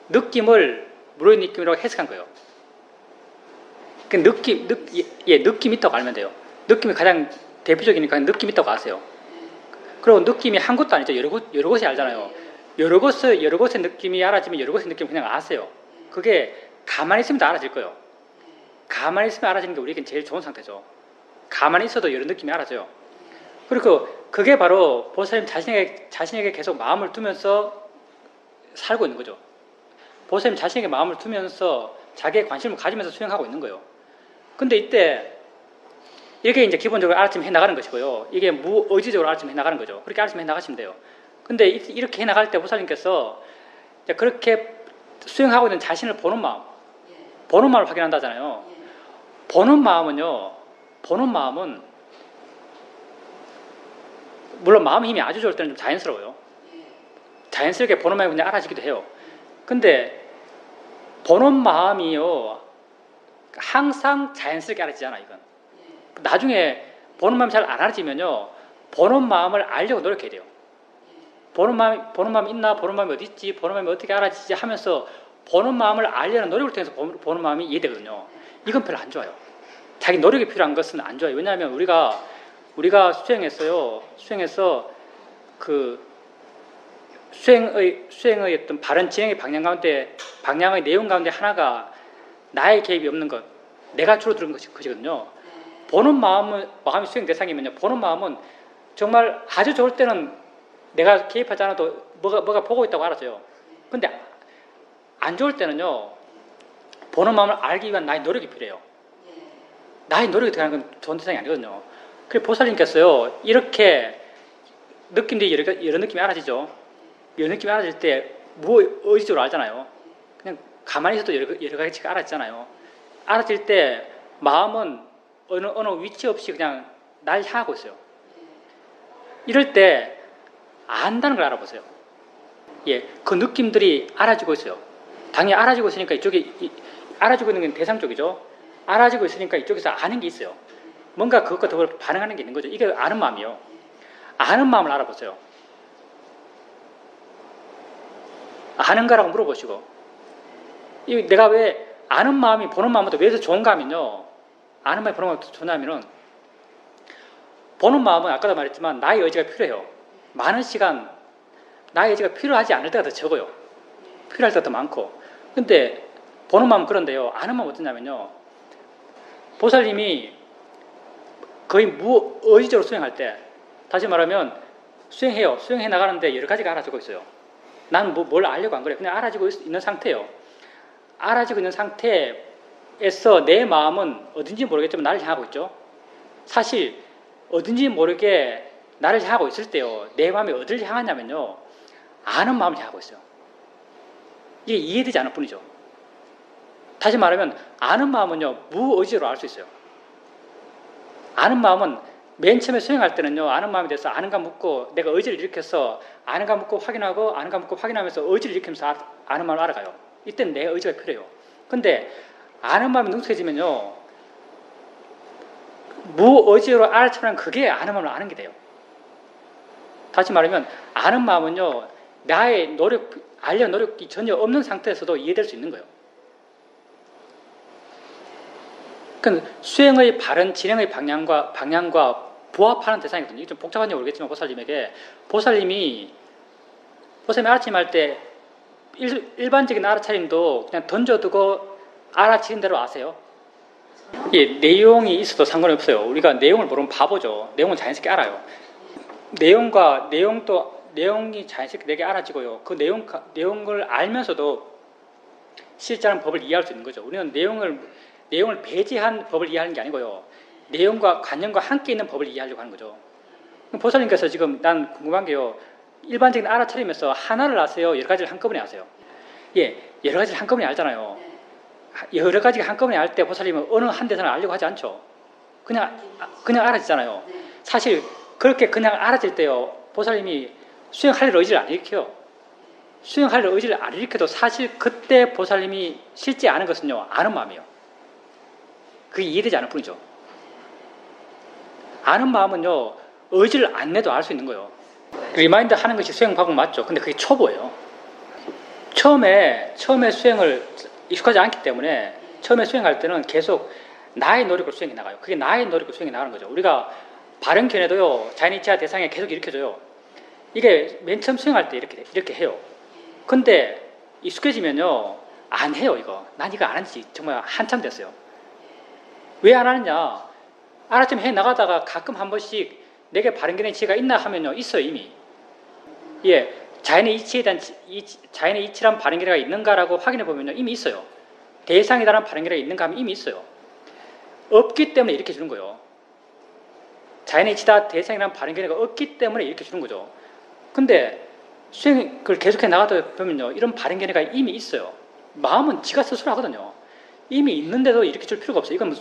느낌을 물의 느낌이라고 해석한 거예요. 그 느낌 있다고 알면 돼요. 느낌이 가장 대표적이니까 느낌 있다고 아세요. 그리고 느낌이 한 곳도 아니죠. 여러 곳이 알잖아요. 여러 곳의 느낌이 알아지면 여러 곳의 느낌 그냥 아세요. 그게 가만히 있으면 다 알아질 거예요. 가만히 있으면 알아지는 게 우리에겐 제일 좋은 상태죠. 가만히 있어도 여러 느낌이 알아져요. 그리고 그게 바로 보살님 자신에게 계속 마음을 두면서 살고 있는 거죠. 보살님 자신에게 마음을 두면서 자기의 관심을 가지면서 수행하고 있는 거예요. 근데 이때 이게 이제 기본적으로 알아침 해 나가는 것이고요. 이게 무의지적으로 알아침 해 나가는 거죠. 그렇게 알아침 해 나가시면 돼요. 근데 이렇게 해 나갈 때 보살님께서 그렇게 수행하고 있는 자신을 보는 마음을 확인한다잖아요. 보는 마음은 물론 마음의 힘이 아주 좋을 때는 좀 자연스러워요. 자연스럽게 보는 마음이 그냥 알아지기도 해요. 근데 보는 마음이요 항상 자연스럽게 알아지잖아. 이건 나중에 보는 마음이 잘 안 알아지면요 보는 마음을 알려고 노력해야 돼요. 보는 마음이 있나? 보는 마음이 어디 있지? 보는 마음이 어떻게 알아지지? 하면서 보는 마음을 알려는 노력을 통해서 보는 마음이 이해되거든요. 이건 별로 안 좋아요. 자기 노력이 필요한 것은 안 좋아요. 왜냐하면 우리가 수행해서 그 수행의 어떤 바른 진행의 방향의 내용 가운데 하나가 나의 개입이 없는 것, 내가 줄어드는 것이거든요. 보는 마음이 수행 대상이면요. 보는 마음은 정말 아주 좋을 때는 내가 개입하지 않아도 뭐가 보고 있다고 알아져요. 근데 안 좋을 때는요. 보는 마음을 알기 위한 나의 노력이 필요해요. 나의 노력이 들어가는 건 좋은 대상이 아니거든요. 그래서 보살님께서요. 이렇게 느낌들이 여러 느낌이 알아지죠. 여러 느낌이 알아질 때 의지적으로 알잖아요. 그냥 가만히 있어도 여러 가지가 알아지잖아요. 알아질 때 마음은 어느 위치 없이 그냥 날 향하고 있어요. 이럴 때 안다는 걸 알아보세요. 예, 그 느낌들이 알아지고 있어요. 당연히 알아지고 있으니까 이쪽에 알아지고 있는 건 대상 쪽이죠. 알아지고 있으니까 이쪽에서 아는 게 있어요. 뭔가 그것과 더불어 반응하는 게 있는 거죠. 이게 아는 마음이요. 아는 마음을 알아보세요. 아는가라고 물어보시고, 내가 왜 아는 마음이 보는 마음보다 왜 더 좋은가 하면요. 아는 마음이 보는 마음보다 더 좋냐면은, 보는 마음은 아까도 말했지만 나의 의지가 필요해요. 많은 시간 나의 의지가 필요하지 않을 때가 더 적어요. 필요할 때가 더 많고. 근데 보는 마음은 그런데요. 아는 마음은 어떠냐면요. 보살님이 거의 무의지적으로 수행할 때, 다시 말하면 수행해 나가는데 여러 가지가 알아지고 있어요. 나는 뭘 알려고 안 그래. 그냥 알아지고 있는 상태예요. 알아지고 있는 상태에서 내 마음은 어딘지 모르겠지만 나를 향하고 있죠. 사실 어딘지 모르게 나를 향하고 있을 때요. 내 마음이 어디를 향하냐면요. 아는 마음을 향하고 있어요. 이게 이해되지 않을 뿐이죠. 다시 말하면 아는 마음은요. 무의지로 알 수 있어요. 아는 마음은 맨 처음에 수행할 때는요. 아는 마음에 대해서 아는가 묻고 내가 의지를 일으켜서 아는가 묻고 확인하고 아는가 묻고 확인하면서 의지를 일으키면서 아는 마음을 알아가요. 이때는 내 의지가 필요해요. 근데 아는 마음이 능숙해지면요. 무의지로 알아차면 그게 아는 마음을 아는 게 돼요. 다시 말하면 아는 마음은요. 나의 노력이 전혀 없는 상태에서도 이해될 수 있는 거예요. 그러니까 수행의 바른 진행의 방향과 부합하는 대상이거든요. 이게 좀 복잡한지 모르겠지만 보살님이 알아차림할 때 일반적인 알아차림도 그냥 던져두고 알아치는 대로 아세요. 예, 내용이 있어도 상관이 없어요. 우리가 내용을 모르면 바보죠. 내용은 자연스럽게 알아요. 내용이 자연스럽게 내게 알아지고요. 그 내용을 알면서도 실제로는 법을 이해할 수 있는 거죠. 우리는 내용을 배제한 법을 이해하는 게 아니고요. 내용과 관념과 함께 있는 법을 이해하려고 하는 거죠. 보살님께서 지금 난 궁금한 게요. 일반적인 알아차림에서 하나를 아세요? 여러 가지를 한꺼번에 아세요? 예, 여러 가지를 한꺼번에 알잖아요. 여러 가지가 한꺼번에 알 때 보살님은 어느 한 대상을 알려고 하지 않죠. 그냥 알아지잖아요. 사실 그렇게 그냥 알아질 때요. 보살님이 수행할 의지를 안 일으켜요. 수행할 의지를 안 일으켜도 사실 그때 보살님이 실제 아는 것은요. 아는 마음이에요. 그게 이해되지 않을 뿐이죠. 아는 마음은요. 의지를 안 내도 알 수 있는 거예요. 리마인드 하는 것이 수행 방법 맞죠. 근데 그게 초보예요. 처음에 수행을 익숙하지 않기 때문에 처음에 수행할 때는 계속 나의 노력으로 수행해 나가요. 그게 나의 노력으로 수행해 나가는 거죠. 우리가 바른 견해도요. 자연이치와 대상에 계속 일으켜줘요. 이게 맨 처음 수행할 때 이렇게 해요. 근데 익숙해지면요. 안 해요. 난 이거 안 한 지 정말 한참 됐어요. 왜 안 하느냐. 알아쯤 해 나가다가 가끔 한 번씩 내게 바른 견해 이치가 있나 하면요. 있어요. 이미. 예, 자연의 이치란 바른 견해가 있는가라고 확인해 보면요. 이미 있어요. 대상에 대한 바른 견해가 있는가 하면 이미 있어요. 없기 때문에 이렇게 주는 거예요. 자연의 이치다 대상이란 바른 견해가 없기 때문에 이렇게 주는 거죠. 근데 수행을 계속해 나가다 보면요. 이런 바른 견해가 이미 있어요. 마음은 지가 스스로 하거든요. 이미 있는데도 이렇게 줄 필요가 없어요. 이건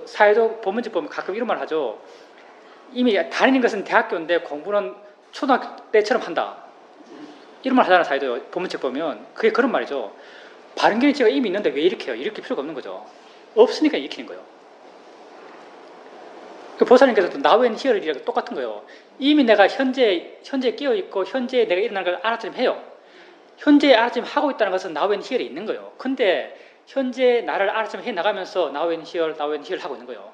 사회도 법문집 보면 가끔 이런 말 하죠. 이미 다니는 것은 대학교인데 공부는 초등학교 때처럼 한다. 이런 말 하잖아요. 사회도 법문집 보면. 그게 그런 말이죠. 바른 견해가 이미 있는데 왜 이렇게 해요? 이렇게 필요가 없는 거죠. 없으니까 일으키는 거예요. 그 보살님께서도 now and here이라고 똑같은 거예요. 이미 내가 현재 깨어 있고 현재 내가 일어나는 걸 알아차림 해요. 현재 알아차림 하고 있다는 것은 now and here에 있는 거예요. 근데 현재 나를 알아차림 해 나가면서 now and here 하고 있는 거예요.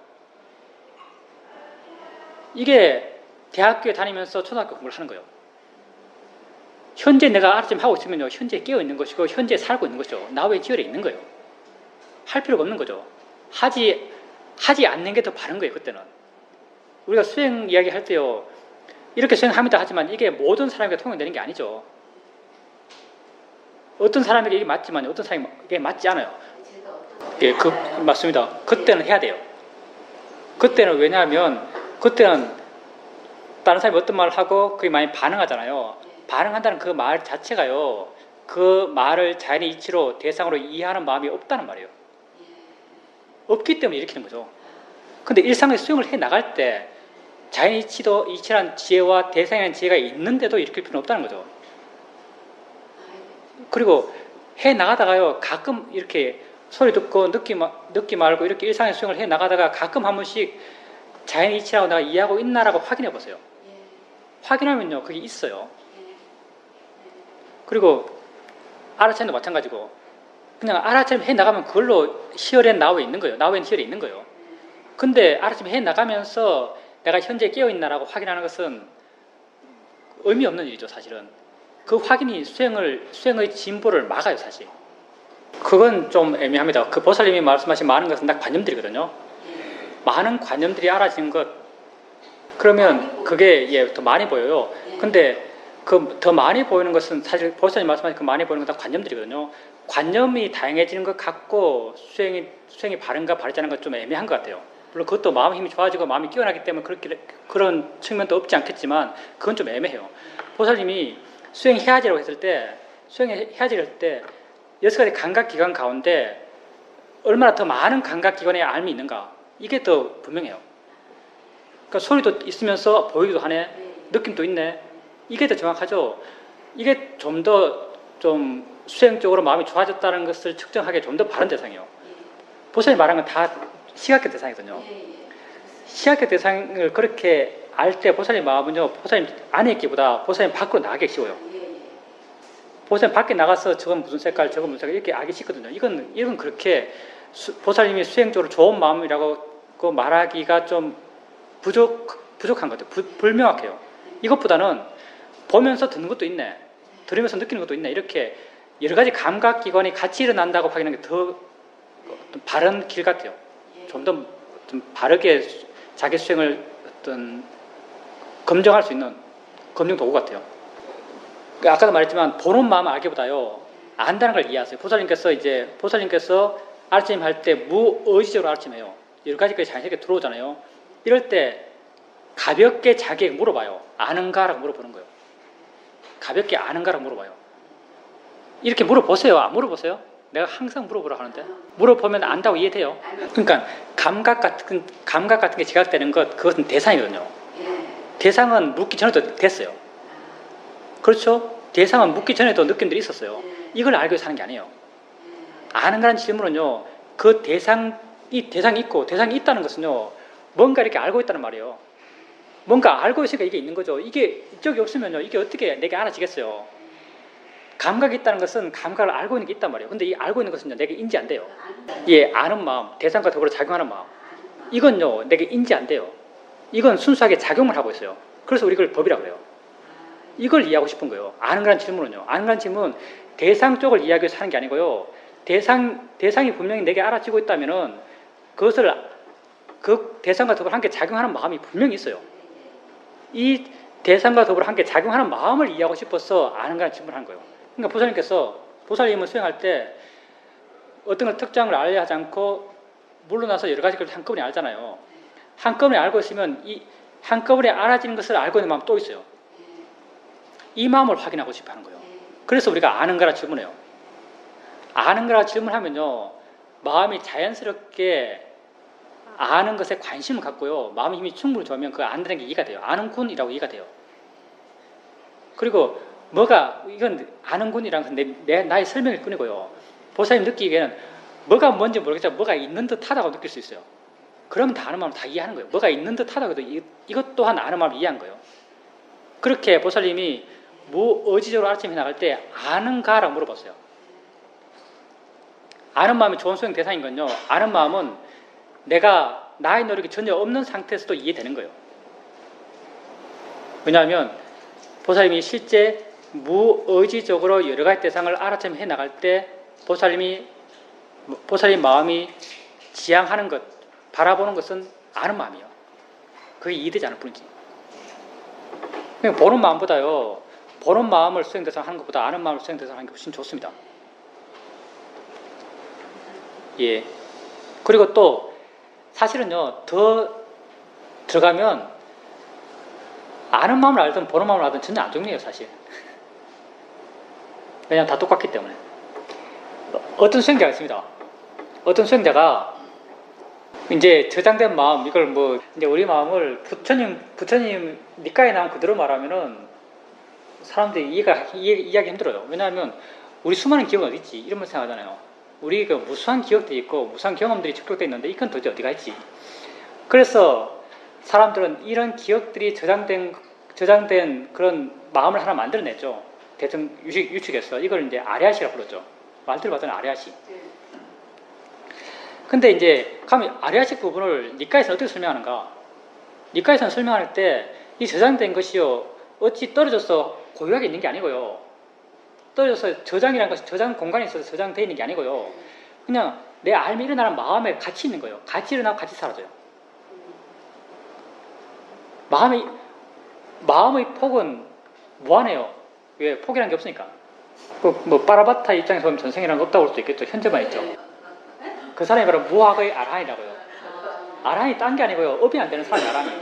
이게 대학교에 다니면서 초등학교 공부를 하는 거예요. 현재 내가 알아차림 하고 있으면요, 현재 깨어 있는 것이고 현재 살고 있는 것이죠. now and here에 있는 거예요. 할 필요가 없는 거죠. 하지 않는 게 더 바른 거예요. 그때는 우리가 수행 이야기 할 때요, 이렇게 수행합니다 하지만 이게 모든 사람에게 통용되는 게 아니죠. 어떤 사람에게 이게 맞지만 어떤 사람에게 맞지 않아요. 예, 맞습니다. 그때는 해야 돼요. 그때는 왜냐하면 그때는 다른 사람이 어떤 말을 하고 그게 많이 반응하잖아요. 반응한다는 그 말 자체가요, 그 말을 자연의 이치로 대상으로 이해하는 마음이 없다는 말이에요. 없기 때문에 일으키는 거죠. 근데 일상의 수행을 해 나갈 때 자연의 이치란 지혜와 대상이라는 지혜가 있는데도 일으킬 필요는 없다는 거죠. 그리고 해 나가다가요, 가끔 이렇게 소리 듣고 듣기 말고 이렇게 일상의 수행을 해 나가다가 가끔 한 번씩 자연의 이치라고 내가 이해하고 있나라고 확인해 보세요. 확인하면요, 그게 있어요. 그리고 알아차림도 마찬가지고, 그냥 알아차림 해 나가면 그걸로 here and now에 있는 거예요. now and here에 있는 거예요. 근데 알아차림 해 나가면서 내가 현재 깨어 있나라고 확인하는 것은 의미 없는 일이죠, 사실은. 그 확인이 수행의 진보를 막아요, 사실. 그건 좀 애매합니다. 그 보살님이 말씀하신 많은 것은 다 관념들이거든요. 많은 관념들이 알아지는 것, 그러면 그게 더 많이 보여요. 근데 그 더 많이 보이는 것은 사실 보살님 말씀하신 그 많이 보이는 건 다 관념들이거든요. 관념이 다양해지는 것 같고 수행이 바른가 바르지 않은 건 좀 애매한 것 같아요. 물론 그것도 마음 힘이 좋아지고 마음이 깨어나기 때문에 그런 측면도 없지 않겠지만 그건 좀 애매해요. 보살님이 수행 해야지라고 했을 때, 수행에 해야지를 할 때 6가지 감각기관 가운데 얼마나 더 많은 감각기관의 알미 있는가, 이게 더 분명해요. 그러니까 소리도 있으면서 보이기도 하네, 느낌도 있네, 이게 더 정확하죠. 이게 좀 더 수행적으로 마음이 좋아졌다는 것을 측정하기에 좀 더 바른 대상이에요. 보살님 말한 건 다 시각적 대상이거든요. 시각적 대상을 그렇게 알 때 보살님 마음은요, 보살님 안에 있기보다 보살님 밖으로 나가기 쉬워요. 보살님 밖에 나가서 저건 무슨 색깔, 저건 무슨 색깔 이렇게 알기 쉽거든요. 이건 그렇게 보살님이 수행적으로 좋은 마음이라고 말하기가 좀 부족한 것 같아요. 불명확해요. 이것보다는 보면서 듣는 것도 있네, 들으면서 느끼는 것도 있네, 이렇게 여러 가지 감각기관이 같이 일어난다고 확인하는 게 더 바른 길 같아요. 좀 더 바르게 자기 수행을 검증할 수 있는 검증 도구 같아요. 아까도 말했지만 보는 마음을 알기보다요, 안다는 걸 이해하세요. 보살님께서 알아차림 할 때 무의지적으로 알아차림해요. 여러 가지가 자연스럽게 들어오잖아요. 이럴 때 가볍게 자기에게 물어봐요. 아는가라고 물어보는 거예요. 가볍게 아는가라고 물어봐요. 이렇게 물어보세요. 안 물어보세요? 내가 항상 물어보라 하는데, 물어보면 안다고 이해돼요. 그러니까 감각 같은 게 지각되는 것, 그것은 대상이거든요. 대상은 묻기 전에도 됐어요. 그렇죠? 대상은 묻기 전에도 느낌들이 있었어요. 이걸 알고 사는 게 아니에요. 아는가라는 질문은요, 그 대상이 있고 대상이 있다는 것은요, 뭔가 이렇게 알고 있다는 말이에요. 뭔가 알고 있으니까 이게 있는 거죠. 이게 이쪽이 없으면요, 이게 어떻게 내게 알아지겠어요? 감각이 있다는 것은 감각을 알고 있는 게 있단 말이에요. 근데 이 알고 있는 것은요, 내게 인지 안 돼요. 아는 마음, 대상과 더불어 작용하는 마음, 이건요, 내게 인지 안 돼요. 이건 순수하게 작용을 하고 있어요. 그래서 우리 이걸 법이라고 그래요. 이걸 이해하고 싶은 거예요. 아는가라는 질문은요, 아는가라는 질문은 대상 쪽을 이해하기 위해서 하는 게 아니고요, 대상이 분명히 내게 알아지고 있다면은 그것을 그 대상과 더불어 함께 작용하는 마음이 분명히 있어요. 이 대상과 더불어 함께 작용하는 마음을 이해하고 싶어서 아는가라는 질문을 하는 거예요. 그러니까 보살님은 수행할 때 어떤 걸 특정을 알려 하지 않고 물러나서 여러 가지 걸 한꺼번에 알잖아요. 한꺼번에 알고 있으면 이 한꺼번에 알아지는 것을 알고 있는 마음 또 있어요. 이 마음을 확인하고 싶어 하는 거예요. 그래서 우리가 아는가라 질문해요. 아는가라 질문하면요, 마음이 자연스럽게 아는 것에 관심을 갖고요, 마음의 힘이 충분히 좋으면 그 안다는 게 이해가 돼요. 아는군이라고 이해가 돼요. 그리고 이건 아는군이라는 건 나의 설명일 뿐이고요, 보살님 느끼기에는 뭐가 뭔지 모르겠지만 뭐가 있는 듯 하다고 느낄 수 있어요. 그러면 다 아는 마음을 다 이해하는 거예요. 뭐가 있는 듯 하다고 해도 이것 또한 아는 마음을 이해한 거예요. 그렇게 보살님이 무의지적으로 아침에 나갈 때 아는가라고 물어봤어요. 아는 마음이 좋은 수행 대상인 건요. 아는 마음은 내가 나의 노력이 전혀 없는 상태에서도 이해되는 거예요. 왜냐하면 보살님이 실제 무의지적으로 여러 가지 대상을 알아차림 해 나갈 때 보살님 마음이 지향하는 것, 바라보는 것은 아는 마음이에요. 그게 이해되지 않을 뿐이지. 그냥 보는 마음보다요, 보는 마음을 수행 대상 하는 것보다 아는 마음을 수행 대상 하는 게 훨씬 좋습니다. 예. 그리고 또 사실은요, 더 들어가면 아는 마음을 알든 보는 마음을 알든 전혀 안 중요해요, 사실. 왜냐하면 다 똑같기 때문에. 어떤 수행자가 있습니다. 어떤 수행자가 이제 저장된 마음, 이걸 뭐 이제 우리 마음을 부처님 니까에 나온 그대로 말하면은 사람들이 이해하기 힘들어요. 왜냐하면 우리 수많은 기억은 어디 있지? 이런 걸 생각하잖아요. 우리 그 무수한 기억들이 있고 무수한 경험들이 축적되어 있는데 이건 도대체 어디가 있지? 그래서 사람들은 이런 기억들이 저장된 그런 마음을 하나 만들어냈죠. 대승 유축해서 이걸 이제 아리아시라고 부르죠. 말 들어봤잖아요, 아리아시. 근데 이제 가면 아리아식 부분을 니까에서는 어떻게 설명하는가? 니까에서는 설명할 때 이 저장된 것이요, 어찌 떨어져서 고유하게 있는 게 아니고요. 떨어져서 저장이라는 것이 저장 공간에 있어서 저장되어 있는 게 아니고요. 그냥 내 알미 일어나는 마음에 같이 있는 거예요. 같이 일어나고 같이 사라져요. 마음의 폭은 무한해요. 왜? 폭이라는 게 없으니까. 뭐 빠라바타 입장에서 보면 전생이라는 거 없다고 볼 수도 있겠죠. 현재만 있죠. 그 사람이 바로 무학의 아라한이라고요. 아라한이 딴 게 아니고요. 업이 안 되는 사람이 아라한이에요.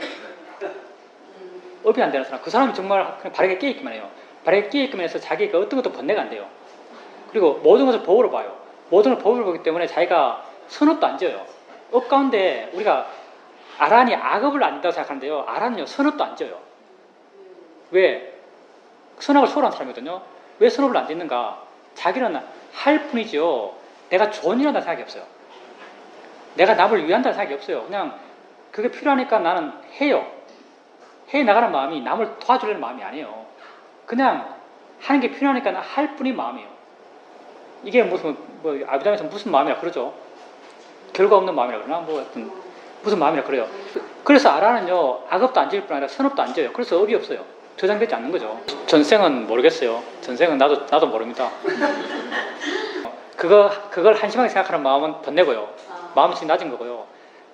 업이 안 되는 사람. 그 사람이 정말 그냥 바르게 깨있기만 해요. 바르게 깨있기만 해서 자기가 어떤 것도 번뇌가 안 돼요. 그리고 모든 것을 법으로 봐요. 모든 걸 법으로 보기 때문에 자기가 선업도 안 지어요. 업 가운데 우리가 아라한이 악업을 안 된다고 생각하는데요. 아라한은요, 선업도 안 지어요. 왜? 선악을 소홀한 사람이거든요. 왜 선업을 안 짓는가? 자기는 할 뿐이죠. 내가 존이라는 생각이 없어요. 내가 남을 위한다는 생각이 없어요. 그냥 그게 필요하니까 나는 해요. 해 나가는 마음이 남을 도와주려는 마음이 아니에요. 그냥 하는 게 필요하니까 할 뿐인 마음이에요. 이게 무슨 아비담에서 무슨 마음이라 그러죠? 결과 없는 마음이라 그러나 무슨 마음이라 그래요. 그래서 아라는요, 악업도 안 지을 뿐 아니라 선업도 안 지어요. 그래서 업이 없어요. 저장되지 않는 거죠. 전생은 모르겠어요. 전생은 나도 모릅니다. 그걸 한심하게 생각하는 마음은 번뇌고요. 마음이 지금 낮은 거고요.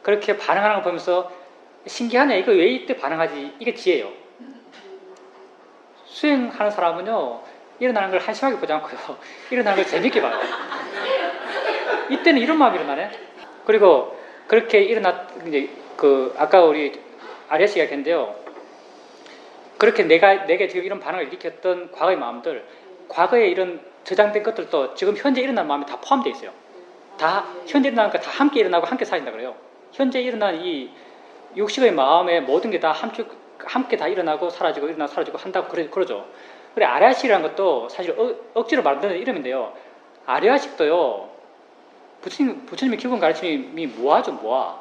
그렇게 반응하는 걸 보면서 신기하네. 이거 왜 이때 반응하지? 이게 지혜예요. 수행하는 사람은요, 일어나는 걸 한심하게 보지 않고요. 일어나는 걸 재밌게 봐요. 이때는 이런 마음이 일어나네. 그리고 그렇게 이제 아까 우리 아리아 씨가 했는데요. 그렇게 내게 지금 이런 반응을 일으켰던 과거의 마음들, 과거에 이런 저장된 것들도 지금 현재 일어나는 마음이 다 포함되어 있어요. 다 현재 일어나는 거 다 함께 일어나고 함께 사라진다 그래요. 현재 일어나는 이 육식의 마음의 모든 게 다 함께 다 일어나고 사라지고 일어나고 사라지고 한다고 그러죠. 그래, 아리아식이라는 것도 사실 억지로 만드는 이름인데요. 아리아식도요, 부처님의 기본 가르침이 뭐하죠, 뭐하.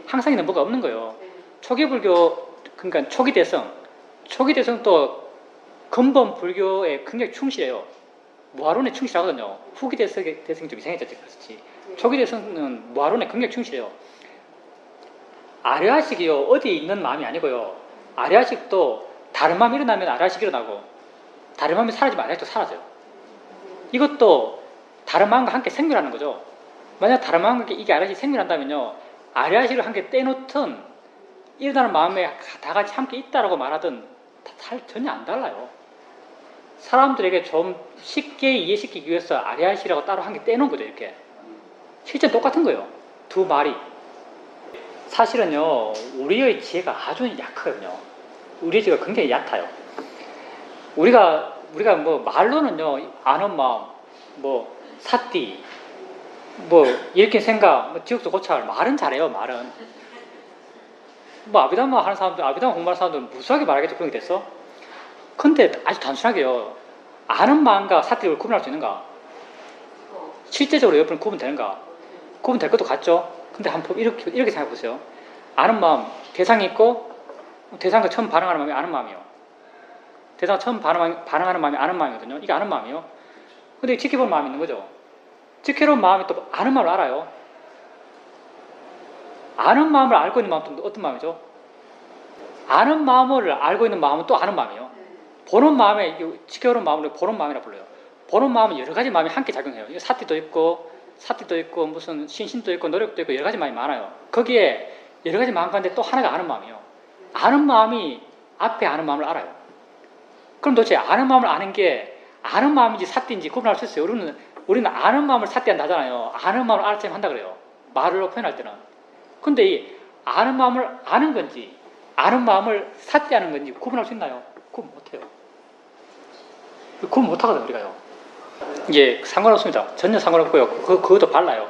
항상 있는 뭐가 없는 거예요. 초기 불교, 그러니까 초기 대성도 근본 불교에 굉장히 충실해요. 무아론에 충실하거든요. 후기 대성이 좀 이상해졌지, 그렇지. 초기 대성은 무아론에 굉장히 충실해요. 아리아식이요, 어디에 있는 마음이 아니고요. 아리아식도 다른 마음이 일어나면 아리아식이 일어나고, 다른 마음이 사라지면 아리아식도 사라져요. 이것도 다른 마음과 함께 생멸하는 거죠. 만약 다른 마음과 이게 아리아식이 생멸한다면요, 아리아식을 함께 떼놓든 일어나는 마음에 다 같이 함께 있다라고 말하든 전혀 안 달라요. 사람들에게 좀 쉽게 이해시키기 위해서 아리아식이라고 따로 한 개 떼놓은 거죠, 이렇게. 실제 똑같은 거예요. 두 말이. 사실은요, 우리의 지혜가 아주 약하거든요. 우리의 지혜가 굉장히 얕아요. 우리가 뭐 말로는요, 아는 마음, 뭐 사띠, 뭐 이렇게 생각, 뭐 지옥도 고찰, 말은 잘해요, 말은. 뭐 아비담마 하는 사람들, 아비담마 공부하는 사람들은 무수하게 말하겠죠, 그런 게 됐어. 근데 아주 단순하게요, 아는 마음과 사띠를 구분할 수 있는가? 실제적으로 옆으로 구분되는가? 구분될 것도 같죠? 근데 한번 이렇게 생각해 보세요. 아는 마음, 대상이 있고 대상과 처음 반응하는 마음이 아는 마음이요. 대상과 처음 반응하는 마음이 아는 마음이거든요. 이게 아는 마음이요. 근데 지켜본 마음이 있는 거죠. 지켜본 마음이 또 아는 마음을 알아요. 아는 마음을 알고 있는 마음은 또 어떤 마음이죠? 아는 마음을 알고 있는 마음은 또 아는 마음이에요. 보는 마음에, 지켜오는 마음을 보는 마음이라 불러요. 보는 마음은 여러 가지 마음이 함께 작용해요. 사티도 있고, 무슨 신심도 있고, 노력도 있고, 여러 가지 마음이 많아요. 거기에 여러 가지 마음 가운데 또 하나가 아는 마음이에요. 아는 마음이 앞에 아는 마음을 알아요. 그럼 도대체 아는 마음을 아는 게 아는 마음인지 사티인지 구분할 수 있어요. 우리는 아는 마음을 사티한다 하잖아요. 아는 마음을 알아채면 한다 그래요. 말로 표현할 때는. 근데 이 아는 마음을 아는 건지, 아는 마음을 사티하는 건지 구분할 수 있나요? 구분 못해요. 구분 못하거든요, 우리가요. 예, 상관없습니다. 전혀 상관없고요. 그것도 발라요.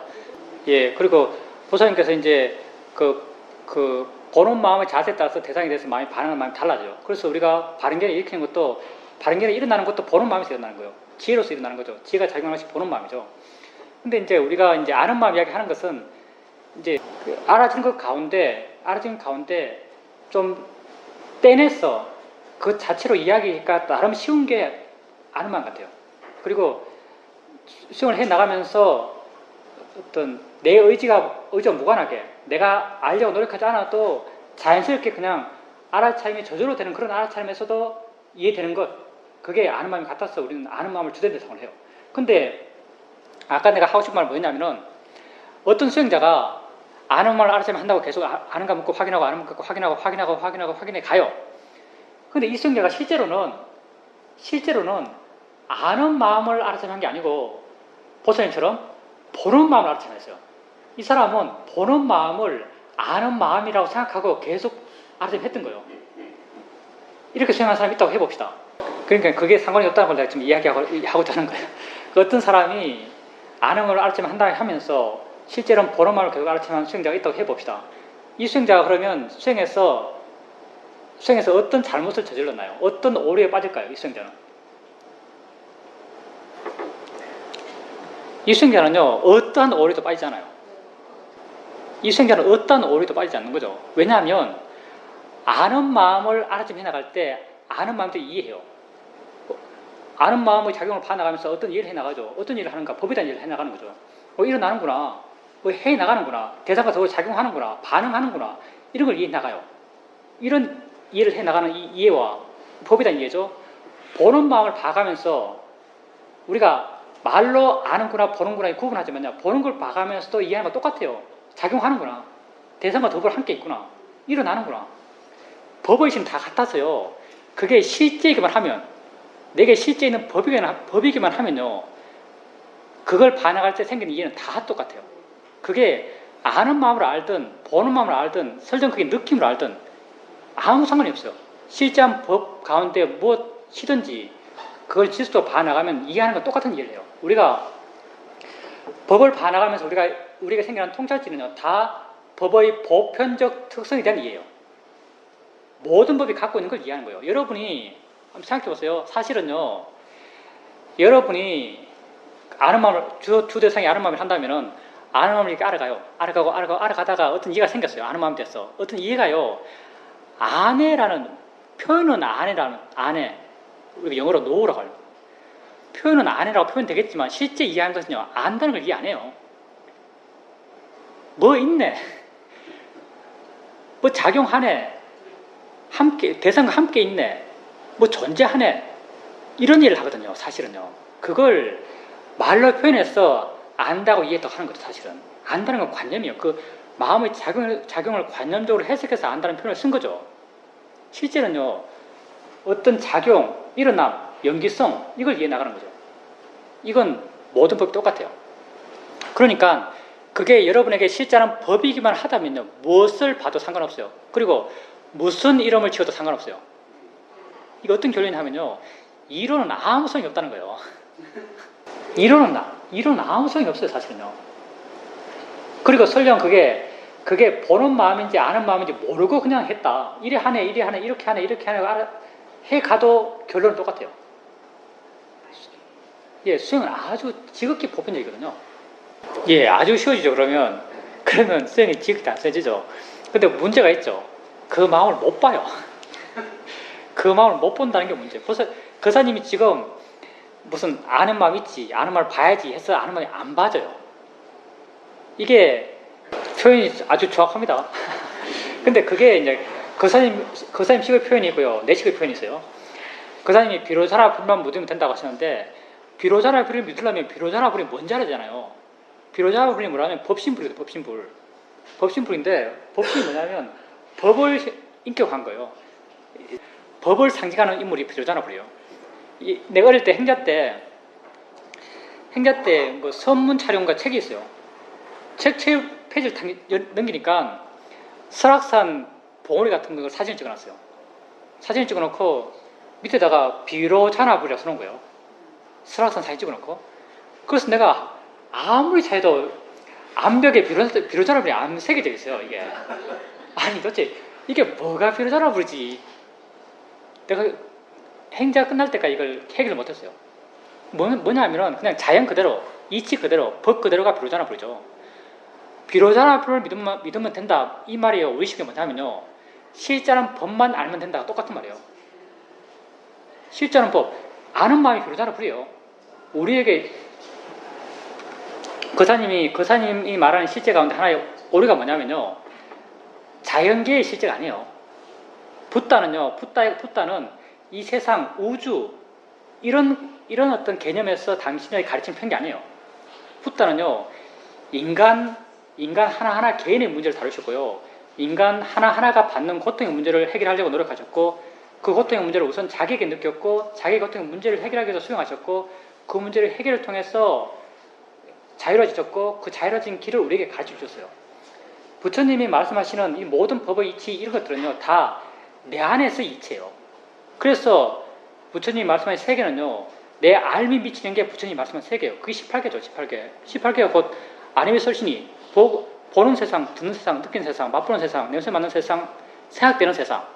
예, 그리고 보사님께서 이제 보는 마음의 자세에 따라서 대상에 대해서 마음이 반응하는 마음이 달라져요. 그래서 우리가 바른견을 일으키는 것도, 바른견이 일어나는 것도 보는 마음에서 일어나는 거예요. 지혜로서 일어나는 거죠. 지혜가 작용하는 것이 보는 마음이죠. 근데 이제 우리가 이제 아는 마음 이야기 하는 것은 이제 알아지는 것 가운데 좀 떼내서 그 자체로 이야기가 나름 쉬운 게 아는 마음 같아요. 그리고 수행을 해 나가면서 어떤 내 의지와 무관하게 내가 알려고 노력하지 않아도 자연스럽게 그냥 알아차림이 저절로 되는 그런 알아차림에서도 이해되는 것, 그게 아는 마음이 같아서 우리는 아는 마음을 주된 대상을 해요. 근데 아까 내가 하고 싶은 말은 뭐였냐면은 어떤 수행자가 아는 말을 알아차림 한다고 계속 아는가 묻고 확인하고 아는 거 묻고 확인해 가요. 근데 이 수행자가 실제로는 아는 마음을 알아차림한 게 아니고 보살님처럼 보는 마음을 알아차림했어요. 이 사람은 보는 마음을 아는 마음이라고 생각하고 계속 알아차림했던 거예요. 이렇게 수행하는 사람이 있다고 해봅시다. 그러니까 그게 상관이 없다는 걸 내가 지금 이야기하고자 하는 거예요. 어떤 사람이 아는 걸 알아차림 한다 하면서 실제로는 보는 마음을 계속 알아차림하는 수행자가 있다고 해봅시다. 이 수행자가 그러면 수행에서 어떤 잘못을 저질렀나요? 어떤 오류에 빠질까요? 이 수행자는. 이 수행자는요, 어떠한 오류도 빠지지 않아요. 이 수행자는 어떠한 오류도 빠지지 않는 거죠. 왜냐하면 아는 마음을 알아차림 해나갈 때 아는 마음도 이해해요. 아는 마음의 작용을 봐나가면서 어떤 일을 해나가죠. 어떤 일을 하는가, 법에 대한 일을 해나가는 거죠. 일어나는구나, 해나가는구나, 대상과 더 작용하는구나, 반응하는구나, 이런 걸 이해해나가요. 이런 이해를 해나가는 이 이해와 법에 대한 이해죠. 보는 마음을 봐가면서 우리가 말로 아는구나, 보는구나 구분하지만요, 보는 걸 봐가면서도 이해하는 건 똑같아요. 작용하는구나, 대상과 덕을 함께 있구나, 일어나는구나. 법의식은 다 같아서요. 그게 실제이기만 하면, 내게 실제 있는 법이기만 하면요, 그걸 반응할 때 생기는 이해는 다 똑같아요. 그게 아는 마음을 알든 보는 마음을 알든 설령 그게 느낌을 알든 아무 상관이 없어요. 실제한 법 가운데 무엇이든지 그걸 지수로 봐나가면 이해하는 건 똑같은 이해를 해요. 우리가 법을 봐나가면서 우리가 생겨난 통찰지는요, 다 법의 보편적 특성에 대한 이해예요. 모든 법이 갖고 있는 걸 이해하는 거예요. 여러분이 한번 생각해 보세요. 사실은요, 여러분이 아는 마음을, 주 대상이 아는 마음을 한다면은 아는 마음을 이렇게 알아가다가 어떤 이해가 생겼어요. 아는 마음이 됐어. 어떤 이해가요, 아내라는, 표현은 아내, 우리가 영어로 know라고 해요. 표현은 아내라고 표현되겠지만 실제 이해하는 것은요, 안다는 걸 이해 안 해요. 뭐 있네, 뭐 작용하네, 함께, 대상과 함께 있네, 뭐 존재하네, 이런 일을 하거든요. 사실은요, 그걸 말로 표현해서 안다고 이해했다고 하는 거죠. 사실은 안다는 건 관념이에요. 그 마음의 작용을 관념적으로 해석해서 안다는 표현을 쓴 거죠. 실제는요, 어떤 작용, 일어남, 연기성, 이걸 이해 나가는 거죠. 이건 모든 법이 똑같아요. 그러니까 그게 여러분에게 실제는 법이기만 하다면요, 무엇을 봐도 상관없어요. 그리고 무슨 이름을 지어도 상관없어요. 이게 어떤 결론이 하면요, 이론은 아무 소용이 없다는 거예요. 이론은 아무 소용이 없어요, 사실은요. 그리고 설령 그게 보는 마음인지 아는 마음인지 모르고 그냥 했다, 이래 하네, 이렇게 하네 해가도 결론은 똑같아요. 예, 수행은 아주 지극히 보편적이거든요. 예, 아주 쉬워지죠. 그러면 수행이 지극히 단순해지죠. 근데 문제가 있죠. 그 마음을 못 봐요. 그 마음을 못 본다는 게 문제예요. 벌써 거사님이 지금 무슨 아는 마음 있지, 아는 마음을 봐야지 해서 아는 마음이 안 봐져요. 이게 표현이 아주 정확합니다. 근데 그게 이제 거사님 식의 표현이고요. 내 식의 표현이 있어요. 거사님이 비로자나 불만 믿으면 된다고 하시는데, 비로자나 불을 믿으려면 비로자나 불이 뭔지 알아야잖아요. 비로자나 불이 뭐냐면 법신불이거든요. 법신불. 법신불인데, 법신이 뭐냐면 법을 인격한 거예요. 법을 상징하는 인물이 비로자나 불이에요. 내가 어릴 때 행자 때 뭐 선문 촬영과 책이 있어요. 책 페이지를 넘기니까 설악산 봉우리 같은 걸 사진을 찍어놨어요. 사진을 찍어놓고 밑에다가 비로자나불이라고 써놓은 거예요. 설악산 사진 찍어놓고. 그래서 내가 아무리 찾아도 암벽에 비로자나불이 안 새겨져 있어요. 이게 아니 도대체 이게 뭐가 비로자나불이지. 내가 행자 끝날 때까지 이걸 해결을 못했어요. 뭐냐면은 그냥 자연 그대로, 이치 그대로, 법 그대로가 비로자나불이죠. 비로자나불을 믿으면 된다 이 말이에요. 우리 식이 뭐냐면요, 실자는 법만 알면 된다 똑같은 말이에요. 실자는 법, 아는 마음이 비로자나불이에요. 우리에게 거사님이 말하는 실제 가운데 하나의 오류가 뭐냐면요, 자연계의 실제가 아니에요. 붓다는 이 세상, 우주 이런 어떤 개념에서 당신이 가르치는 편이 아니에요. 붓다는요, 인간 하나하나 개인의 문제를 다루셨고요. 인간 하나하나가 받는 고통의 문제를 해결하려고 노력하셨고, 그 고통의 문제를 우선 자기에게 느꼈고, 자기 고통의 문제를 해결하기 위해서 수용하셨고, 그 문제를 해결을 통해서 자유로워지셨고, 그 자유로워진 길을 우리에게 가르쳐 주셨어요. 부처님이 말씀하시는 이 모든 법의 이치 이런 것들은요, 다 내 안에서 이치예요. 그래서 부처님이 말씀하신 세계는요, 내 알미 미치는 게 부처님이 말씀하신 세계예요. 그게 18개죠. 18개가 곧 아님의 설신이 보는 세상, 듣는 세상, 느끼는 세상, 맛보는 세상, 냄새 맡는 세상, 생각되는 세상.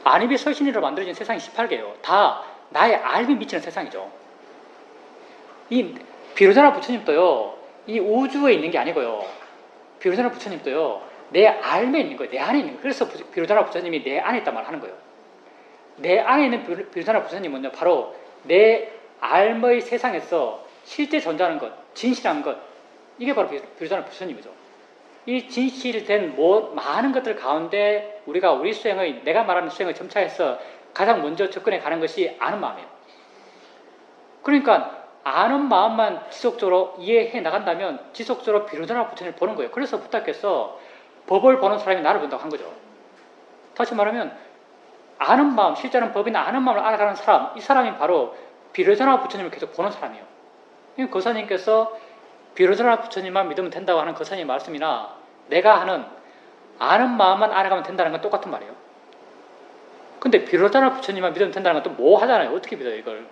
아님의 설신으로 만들어진 세상이 18개예요. 다 나의 알미 미치는 세상이죠. 이 비로자나 부처님도요, 이 우주에 있는 게 아니고요. 비로자나 부처님도요, 내 알에 있는 거예요. 내 안에 있는 거예요. 그래서 비로자나 부처님이 내 안에 있단 말을 하는 거예요. 내 안에 있는 비로자나 부처님은요, 바로 내 알의 세상에서 실제 존재하는 것, 진실한 것, 이게 바로 비로자나 부처님이죠. 이 진실된 많은 것들 가운데 우리가 우리 수행의, 내가 말하는 수행의 점차에서 가장 먼저 접근해 가는 것이 아는 마음이에요. 그러니까 아는 마음만 지속적으로 이해해 나간다면 지속적으로 비로자나 부처님을 보는 거예요. 그래서 부탁해서 법을 보는 사람이 나를 본다고 한 거죠. 다시 말하면 아는 마음, 실제는 법이나 아는 마음을 알아가는 사람, 이 사람이 바로 비로자나 부처님을 계속 보는 사람이에요. 거사님께서 비로자나 부처님만 믿으면 된다고 하는 거사님 말씀이나 내가 하는 아는 마음만 알아가면 된다는 건 똑같은 말이에요. 근데 비로자나 부처님만 믿으면 된다는 건 또 뭐 하잖아요. 어떻게 믿어요, 이걸?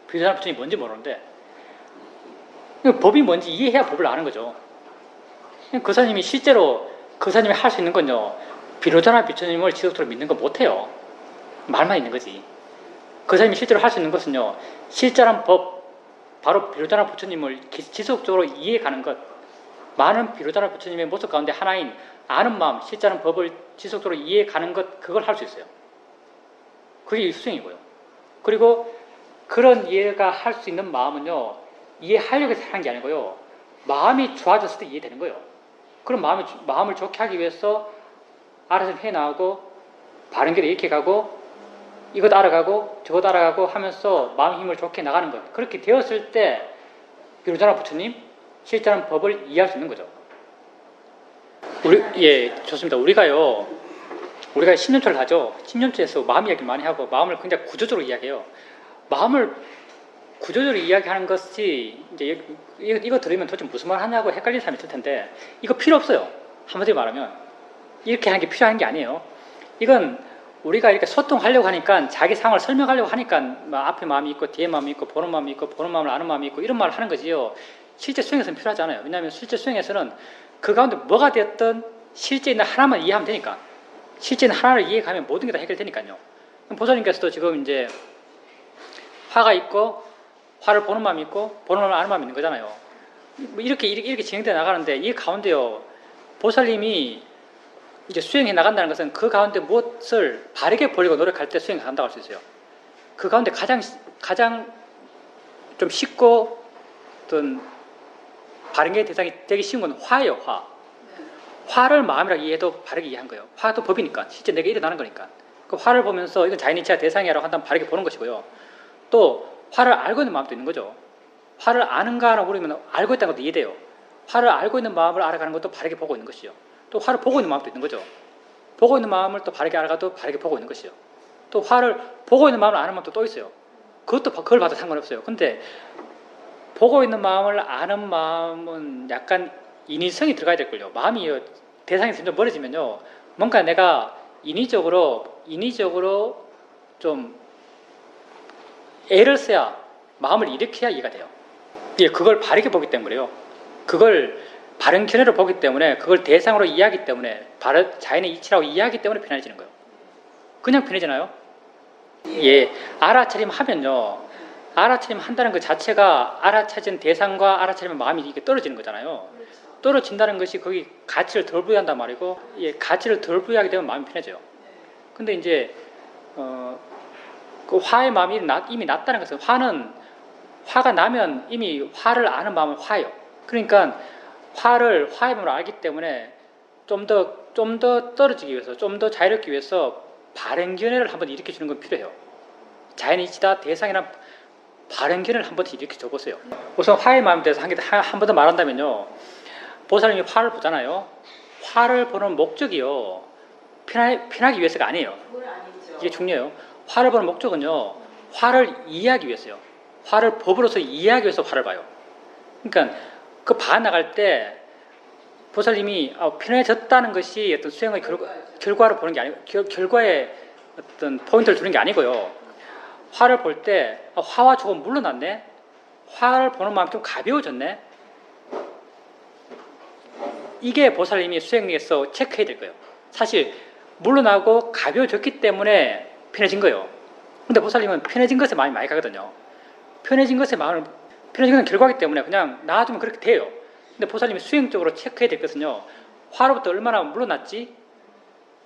비로자나 부처님이 뭔지 모르는데 법이 뭔지 이해해야 법을 아는 거죠. 거사님이 실제로 거사님이 할 수 있는 건요, 비로자나 부처님을 지속적으로 믿는 거 못해요. 말만 있는 거지. 거사님이 실제로 할 수 있는 것은요, 실제란 법, 바로 비로자나 부처님을 지속적으로 이해가는 것, 많은 비로자나 부처님의 모습 가운데 하나인 아는 마음, 실제란 법을 지속적으로 이해가는 것, 그걸 할 수 있어요. 그게 수행이고요. 그리고 그런 이해가 할 수 있는 마음은요, 이해하려고 해서 하는 게 아니고요, 마음이 좋아졌을 때 이해되는 거예요. 그럼 마음을 좋게 하기 위해서 알아서 해나가고, 바른 길에 이렇게 가고, 이것 알아가고, 저것 알아가고 하면서 마음 힘을 좋게 나가는 것. 그렇게 되었을 때, 비로자나 부처님, 실제는 법을 이해할 수 있는 거죠. 좋습니다. 우리가 10년초를 하죠. 10년초에서 마음 이야기 많이 하고, 마음을 굉장히 구조적으로 이야기해요. 마음을 구조적으로 이야기하는 것이, 이제 이거 들으면 도대체 무슨 말 하냐고 헷갈리는 사람이 있을 텐데, 이거 필요 없어요. 한마디로 말하면. 이렇게 하는 게 필요한 게 아니에요. 이건 우리가 이렇게 소통하려고 하니까, 자기 상황을 설명하려고 하니까, 앞에 마음이 있고, 뒤에 마음이 있고, 보는 마음이 있고, 보는 마음을 아는 마음이 있고, 이런 말을 하는 거지요. 실제 수행에서는 필요하지 않아요. 왜냐하면 실제 수행에서는 그 가운데 뭐가 되었든 실제 있는 하나만 이해하면 되니까. 실제 있는 하나를 이해가면 모든 게 다 해결되니까요. 보살님께서도 지금 이제 화가 있고, 화를 보는 마음이 있고, 보는 마음을 아는 마음이 있는 거잖아요. 이렇게 진행되어 나가는데, 이 가운데요, 보살님이 이제 수행해 나간다는 것은 그 가운데 무엇을 바르게 보려고 노력할 때 수행해 간다고 할 수 있어요. 그 가운데 가장 좀 쉽고 어떤 바른 대상이 되기 쉬운 건 화예요, 화. 화를 마음이라고 이해해도 바르게 이해한 거예요. 화도 법이니까, 실제 내게 일어나는 거니까. 그 화를 보면서 이건 자연이치와 대상이라고 한다면 바르게 보는 것이고요. 또 화를 알고 있는 마음도 있는 거죠. 화를 아는가라고 물으면 알고 있다는 것도 이해돼요. 화를 알고 있는 마음을 알아가는 것도 바르게 보고 있는 것이요. 또 화를 보고 있는 마음도 있는 거죠. 보고 있는 마음을 또 바르게 알아가도 바르게 보고 있는 것이요. 또 화를 보고 있는 마음을 아는 마음도 또 있어요. 그걸 봐도 상관없어요. 근데 보고 있는 마음을 아는 마음은 약간 인위성이 들어가야 될걸요. 마음이 대상에서 좀 멀어지면요. 뭔가 내가 인위적으로 좀 애를 써야 마음을 일으켜야 이해가 돼요. 예, 그걸 바르게 보기 때문에요. 그걸 바른 견해로 보기 때문에 그걸 대상으로 이해하기 때문에 자연의 이치라고 이해하기 때문에 편해지는 거예요. 그냥 편해지나요? 예, 알아차림 하면요. 알아차림 한다는 그 자체가 알아차진 대상과 알아차리면 마음이 이게 떨어지는 거잖아요. 떨어진다는 것이 거기 가치를 덜 부여한단 말이고, 예, 가치를 덜 부여하게 되면 마음이 편해져요. 근데 이제 그 화의 마음이 이미 났다는 것은 화가 나면 이미 화를 아는 마음은 화예요. 그러니까 화의 마음을 알기 때문에 좀 더 떨어지기 위해서, 좀 더 자유롭기 위해서 바른 견해를 한번 일으켜 주는 건 필요해요. 자연의 이치다 대상이란 바른 견해를 한 번씩 일으켜 줘 보세요. 우선 화의 마음에 대해서 한 번 더 말한다면요. 보살님이 화를 보잖아요. 화를 보는 목적이요. 편하기 위해서가 아니에요. 이게 중요해요. 화를 보는 목적은요. 화를 이해하기 위해서요. 화를 법으로서 이해하기 위해서 화를 봐요. 그러니까 그 봐나갈 때 보살님이 편해졌다는 것이 어떤 수행의 결과로 보는 게 아니고 결과에 어떤 포인트를 두는 게 아니고요. 화를 볼 때 화와 조금 물러났네. 화를 보는 마음이 좀 가벼워졌네. 이게 보살님이 수행에서 체크해야 될 거예요. 사실 물러나고 가벼워졌기 때문에 편해진 거예요. 근데 보살님은 편해진 것에 마음이 많이 가거든요. 편해진 것은 결과이기 때문에 그냥 놔두면 그렇게 돼요. 근데 보살님이 수행적으로 체크해야 될 것은요. 화로부터 얼마나 물러났지?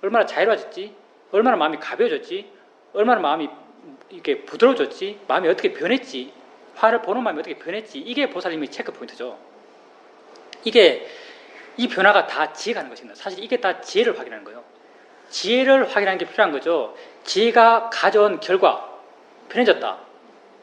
얼마나 자유로워졌지? 얼마나 마음이 가벼워졌지? 얼마나 마음이 이렇게 부드러워졌지? 마음이 어떻게 변했지? 화를 보는 마음이 어떻게 변했지? 이게 보살님의 체크 포인트죠. 이 변화가 다 지혜가 하는 것입니다. 사실 이게 다 지혜를 확인하는 거예요. 지혜를 확인하는 게 필요한 거죠. 지혜가 가져온 결과, 편해졌다.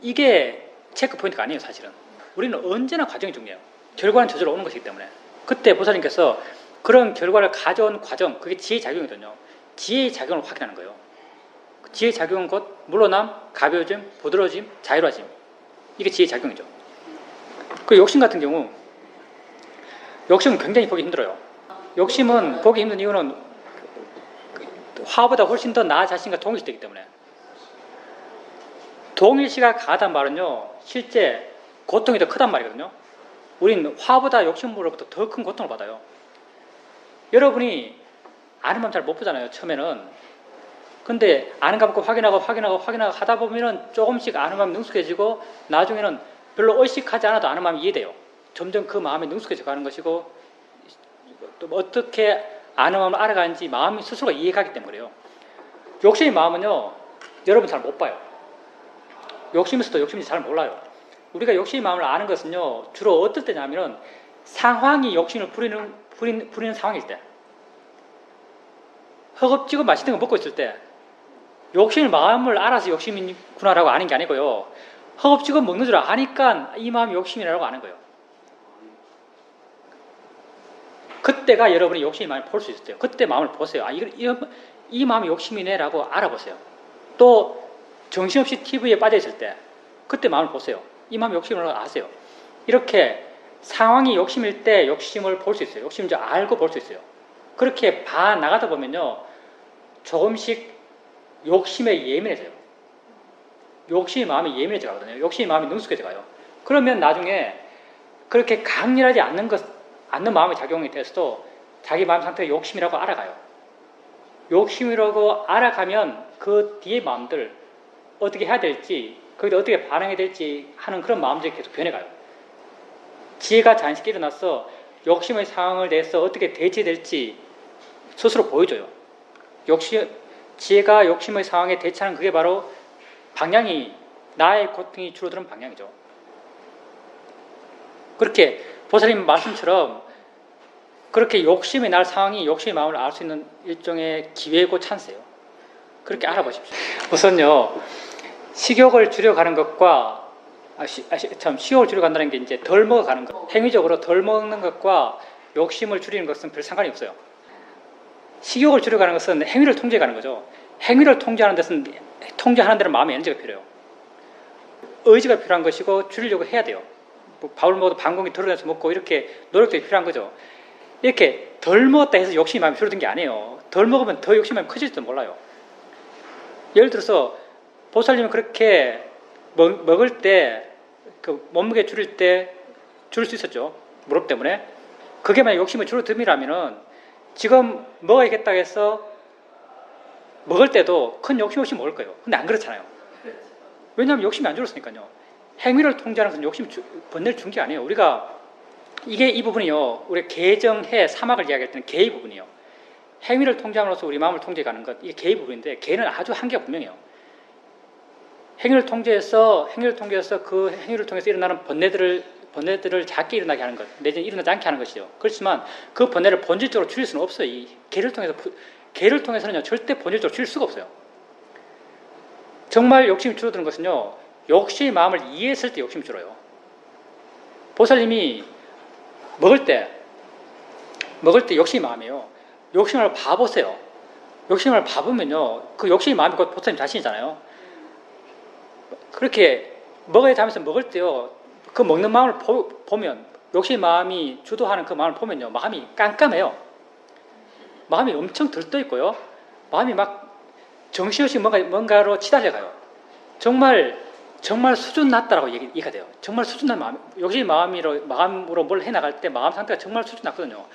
이게 체크 포인트가 아니에요, 사실은. 우리는 언제나 과정이 중요해요. 결과는 저절로 오는 것이기 때문에. 그때 보살님께서 그런 결과를 가져온 과정, 그게 지혜의 작용이거든요. 지혜의 작용을 확인하는 거예요. 지혜의 작용은 곧 물러남, 가벼워짐, 부드러워짐, 자유로워짐. 이게 지혜의 작용이죠. 그 욕심 같은 경우, 욕심은 굉장히 보기 힘들어요. 욕심은 보기 힘든 이유는 화보다 훨씬 더 나 자신과 동일시되기 때문에. 동일시가 강하단 말은요, 실제 고통이 더 크단 말이거든요. 우린 화보다 욕심으로부터 더 큰 고통을 받아요. 여러분이 아는 마음 잘 못 보잖아요, 처음에는. 근데 아는 감 확인하고 하다 보면은 조금씩 아는 마음이 능숙해지고 나중에는 별로 의식하지 않아도 아는 마음이 이해돼요. 점점 그 마음이 능숙해져 가는 것이고 또 어떻게 아는 마음을 알아가는지 마음이 스스로가 이해가기 때문에 그래요. 욕심의 마음은요, 여러분 잘 못 봐요. 욕심에서도 욕심인지 잘 몰라요. 우리가 욕심의 마음을 아는 것은요, 주로 어떨 때냐면은 상황이 욕심을 부리는 상황일 때, 허겁지겁 맛있는 거 먹고 있을 때, 욕심의 마음을 알아서 욕심이구나라고 아는 게 아니고요, 허겁지겁 먹는 줄 아니까 이 마음이 욕심이라고 아는 거예요. 그때가 여러분이 욕심의 마음을 볼 수 있어요. 그때 마음을 보세요. 이 마음이 욕심이네라고 알아보세요. 또 정신없이 TV에 빠져 있을 때 그때 마음을 보세요. 이 마음이 욕심이라고 아세요. 이렇게 상황이 욕심일 때 욕심을 볼 수 있어요. 욕심을 알고 볼 수 있어요. 그렇게 봐 나가다 보면요, 조금씩 욕심에 예민해져요. 욕심의 마음이 예민해져 가거든요. 욕심의 마음이 능숙해져 가요. 그러면 나중에 그렇게 강렬하지 않는 마음의 작용이 돼서도 자기 마음 상태가 욕심이라고 알아가요. 욕심이라고 알아가면 그 뒤에 마음들 어떻게 해야 될지, 거기다 어떻게 반응해야 될지 하는 그런 마음들이 계속 변해가요. 지혜가 자연스럽게 일어나서 욕심의 상황을 내서 어떻게 대처될지 스스로 보여줘요. 지혜가 욕심의 상황에 대처하는 그게 바로 방향이 나의 고통이 줄어드는 방향이죠. 그렇게 보살님 말씀처럼 그렇게 욕심이 날 상황이 욕심의 마음을 알 수 있는 일종의 기회고 찬스예요. 그렇게 알아보십시오. 우선요, 식욕을 줄여가는 것과 식욕을 줄여간다는 게 이제 덜 먹어가는 것, 행위적으로 덜 먹는 것과 욕심을 줄이는 것은 별 상관이 없어요. 식욕을 줄여가는 것은 행위를 통제해가는 거죠. 행위를 통제하는 데는 통제하는 데는 마음의 에너지가 필요해요. 의지가 필요한 것이고 줄이려고 해야 돼요. 뭐 밥을 먹어도 반 공기 덜어내서 먹고 이렇게 노력도 필요한 거죠. 이렇게 덜 먹었다 해서 욕심이 마음이 줄어든 게 아니에요. 덜 먹으면 더 욕심이 커질지도 몰라요. 예를 들어서 보살님은 그렇게 먹을 때 그 몸무게 줄일 때 줄일 수 있었죠. 무릎 때문에. 그게 만약 욕심을 줄어듦이라면은 지금 먹어야겠다 해서 먹을 때도 큰 욕심 없이 먹을 거예요. 근데 안 그렇잖아요. 왜냐하면 욕심이 안 줄었으니까요. 행위를 통제하는 것은 욕심 번뇌를 준 게 아니에요. 우리가 이 부분이요. 우리 개정해 사막을 이야기할 때는 개의 부분이요. 행위를 통제함으로써 우리 마음을 통제하는 것, 이게 개의 부분인데 개는 아주 한계가 분명해요. 행위를 통제해서 그 행위를 통해서 일어나는 번뇌들을 작게 일어나게 하는 것, 내지는 일어나지 않게 하는 것이죠. 그렇지만 그 번뇌를 본질적으로 줄일 수는 없어요. 이 개를 통해서는요, 절대 본질적으로 줄일 수가 없어요. 정말 욕심이 줄어드는 것은요, 욕심의 마음을 이해했을 때 욕심이 줄어요. 보살님이 먹을 때 욕심의 마음이에요. 욕심을 봐보세요. 욕심을 봐보면요, 그 욕심의 마음이 곧 보살님 자신이잖아요. 그렇게 먹어야지 하면서 먹을 때요, 그 먹는 마음을 보면, 욕심의 마음이 주도하는 그 마음을 보면요, 마음이 깜깜해요. 마음이 엄청 들떠있고요, 마음이 막 정신없이 뭔가로 치달려가요. 정말 수준 낮다라고 얘기가 돼요. 정말 수준 낮은 마음, 욕심의 마음으로 뭘 해나갈 때 마음 상태가 정말 수준 낮거든요.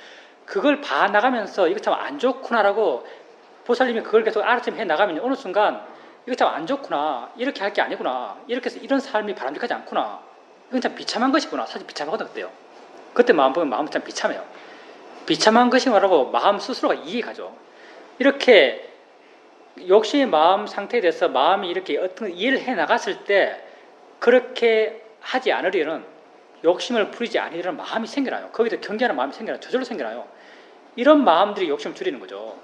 그걸 봐나가면서 이거 참 안 좋구나라고 보살님이 그걸 계속 알아차림 해나가면 어느 순간 이거 참 안 좋구나, 이렇게 할 게 아니구나, 이렇게 해서 이런 삶이 바람직하지 않구나, 이건 참 비참한 것이구나. 사실 비참하거든 그때요. 그때 마음 보면 마음은 참 비참해요. 비참한 것이라고 마음 스스로가 이해가죠. 이렇게 욕심의 마음 상태에 대해서 마음이 이렇게 어떤 이해를 해나갔을 때 그렇게 하지 않으려는, 욕심을 부리지 않으려는 마음이 생겨나요. 거기서 경계하는 마음이 생겨나요. 저절로 생겨나요. 이런 마음들이 욕심을 줄이는 거죠.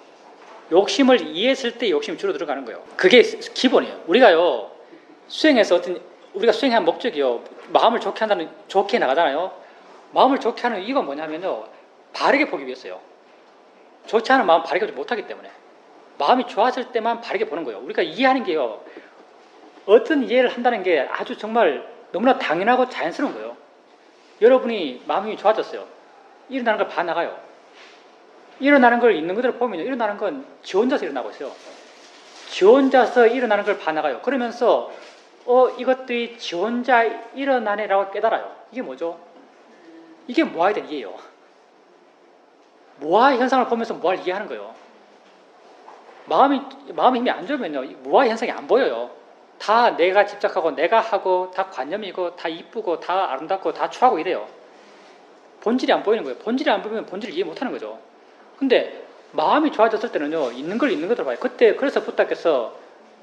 욕심을 이해했을 때 욕심이 줄어들어가는 거예요. 그게 기본이에요. 우리가요, 수행해서 우리가 수행한 목적이요, 마음을 좋게 나가잖아요. 마음을 좋게 하는 이유가 뭐냐면요, 바르게 보기 위해서요. 좋지 않은 마음 바르게 보지 못하기 때문에. 마음이 좋아질 때만 바르게 보는 거예요. 우리가 이해하는 게요, 어떤 이해를 한다는 게 아주 정말 너무나 당연하고 자연스러운 거예요. 여러분이 마음이 좋아졌어요. 일어나는 걸 봐나가요. 일어나는 걸 있는 그대로 보면 일어나는 건 지 혼자서 일어나고 있어요. 지 혼자서 일어나는 걸 봐나가요. 그러면서 이것들이 지 혼자 일어나네라고 깨달아요. 이게 뭐죠? 이게 모아에 대한 이해예요. 모아의 현상을 보면서 모아를 이해하는 거예요. 마음이 힘이 안 좋으면요, 모아의 현상이 안 보여요. 다 내가 집착하고 내가 하고 다 관념이고 다 이쁘고 다 아름답고 다 추하고 이래요. 본질이 안 보이는 거예요. 본질이 안 보이면 본질을 이해 못하는 거죠. 근데 마음이 좋아졌을 때는요, 있는 걸 있는 것으로 봐요. 그래서 부탁해서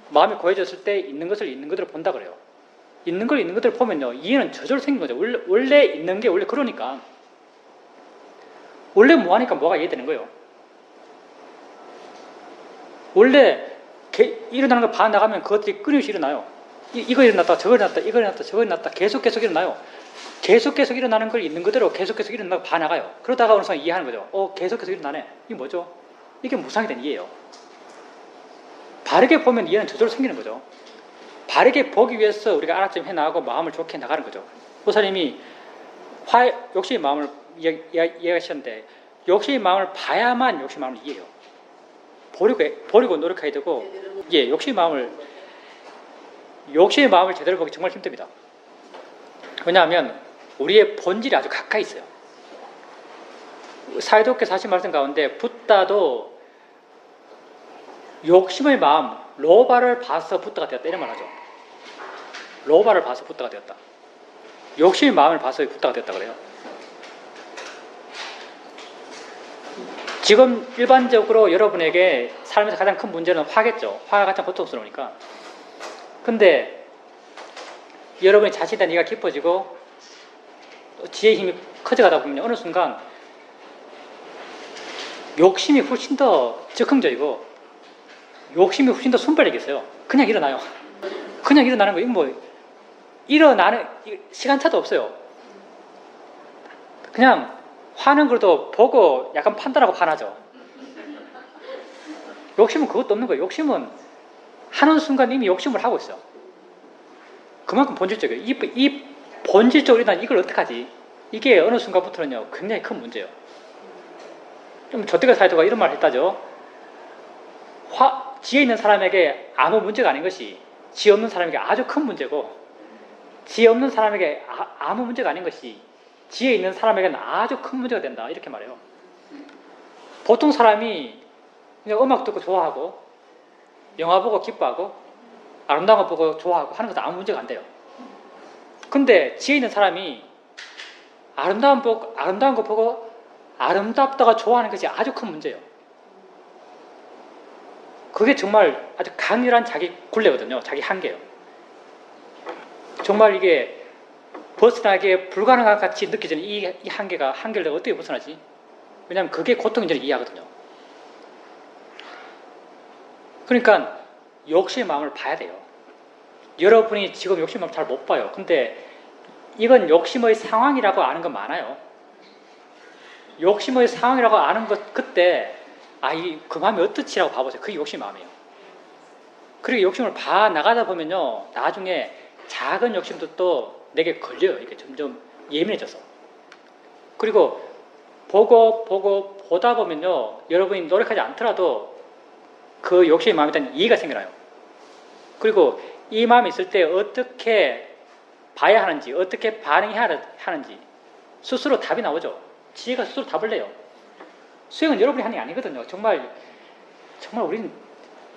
마음이 고해졌을 때 있는 것을 있는 것으로 본다 그래요. 있는 걸 있는 것으로 보면요, 이해는 저절로 생긴 거죠. 원래 있는 게 원래 그러니까. 원래 뭐하니까 뭐가 이해되는 거예요. 원래 일어나는 걸 봐나가면 그것들이 끊임없이 일어나요. 이거 일어났다, 저거 일어났다, 이거 일어났다, 저거 일어났다, 계속 일어나요. 계속 일어나는 걸 있는 그대로 계속 일어나고 봐나가요. 그러다가 어느 순간 이해하는 거죠. 계속해서 일어나네. 이게 뭐죠? 이게 무상에 대한 이해예요. 바르게 보면 이해는 저절로 생기는 거죠. 바르게 보기 위해서 우리가 알아차림 해나가고 마음을 좋게 나가는 거죠. 보살님이 욕심의 마음을 이야기하셨는데, 욕심의 마음을 봐야만 욕심의 마음을 이해해요. 버리고 노력해야 되고, 욕심의 마음을 제대로 보기 정말 힘듭니다. 왜냐하면 우리의 본질이 아주 가까이 있어요. 사이도께서 하신 말씀 가운데 붓다도 욕심의 마음, 로바를 봐서 붓다가 되었다 이런 말 하죠. 로바를 봐서 붓다가 되었다. 욕심의 마음을 봐서 붓다가 되었다 그래요. 지금 일반적으로 여러분에게 삶에서 가장 큰 문제는 화겠죠. 화가 가장 고통스러우니까. 근데 여러분이 자신에 대한 이해가 깊어지고 지혜의 힘이 커져가다 보면 어느 순간 욕심이 훨씬 더 적극적이고 욕심이 훨씬 더 손발력이 있어요. 그냥 일어나요. 그냥 일어나는 거예요. 뭐 일어나는 시간차도 없어요. 그냥 화는 그래도 보고 약간 판단하고 화나죠. 욕심은 그것도 없는 거예요. 욕심은 하는 순간 이미 욕심을 하고 있어요. 그만큼 본질적이에요. 이 본질적으로 일어난 이걸 어떡하지? 이게 어느 순간부터는요 굉장히 큰 문제예요. 좀 저때가 사이도가 이런 말을 했다죠. 지혜 있는 사람에게 아무 문제가 아닌 것이 지혜 없는 사람에게 아주 큰 문제고, 지혜 없는 사람에게 아무 문제가 아닌 것이 지혜 있는 사람에게는 아주 큰 문제가 된다. 이렇게 말해요. 보통 사람이 그냥 음악 듣고 좋아하고 영화 보고 기뻐하고 아름다운 거 보고 좋아하고 하는 것도 아무 문제가 안 돼요. 근데 지혜 있는 사람이 아름다운 거 보고 아름답다가 좋아하는 것이 아주 큰 문제예요. 그게 정말 아주 강렬한 자기 굴레거든요. 자기 한계예요. 정말 이게 벗어나기에 불가능한 같이 느껴지는 이 한계를 내가 어떻게 벗어나지? 왜냐하면 그게 고통인 줄 이해하거든요. 그러니까 욕심의 마음을 봐야 돼요. 여러분이 지금 욕심의 마음을 잘 못 봐요. 근데 이건 욕심의 상황이라고 아는 건 많아요. 욕심의 상황이라고 아는 것 그때 그 마음이 어떻지라고 봐보세요. 그게 욕심의 마음이에요. 그리고 욕심을 봐 나가다 보면요 나중에 작은 욕심도 또 내게 걸려요. 이게 점점 예민해져서. 그리고 보다 보면요 여러분이 노력하지 않더라도 그 욕심의 마음에 대한 이해가 생겨나요. 그리고 이 마음이 있을 때 어떻게 봐야 하는지, 어떻게 반응해야 하는지 스스로 답이 나오죠. 지혜가 스스로 답을 내요. 수행은 여러분이 하는 게 아니거든요. 정말 우리는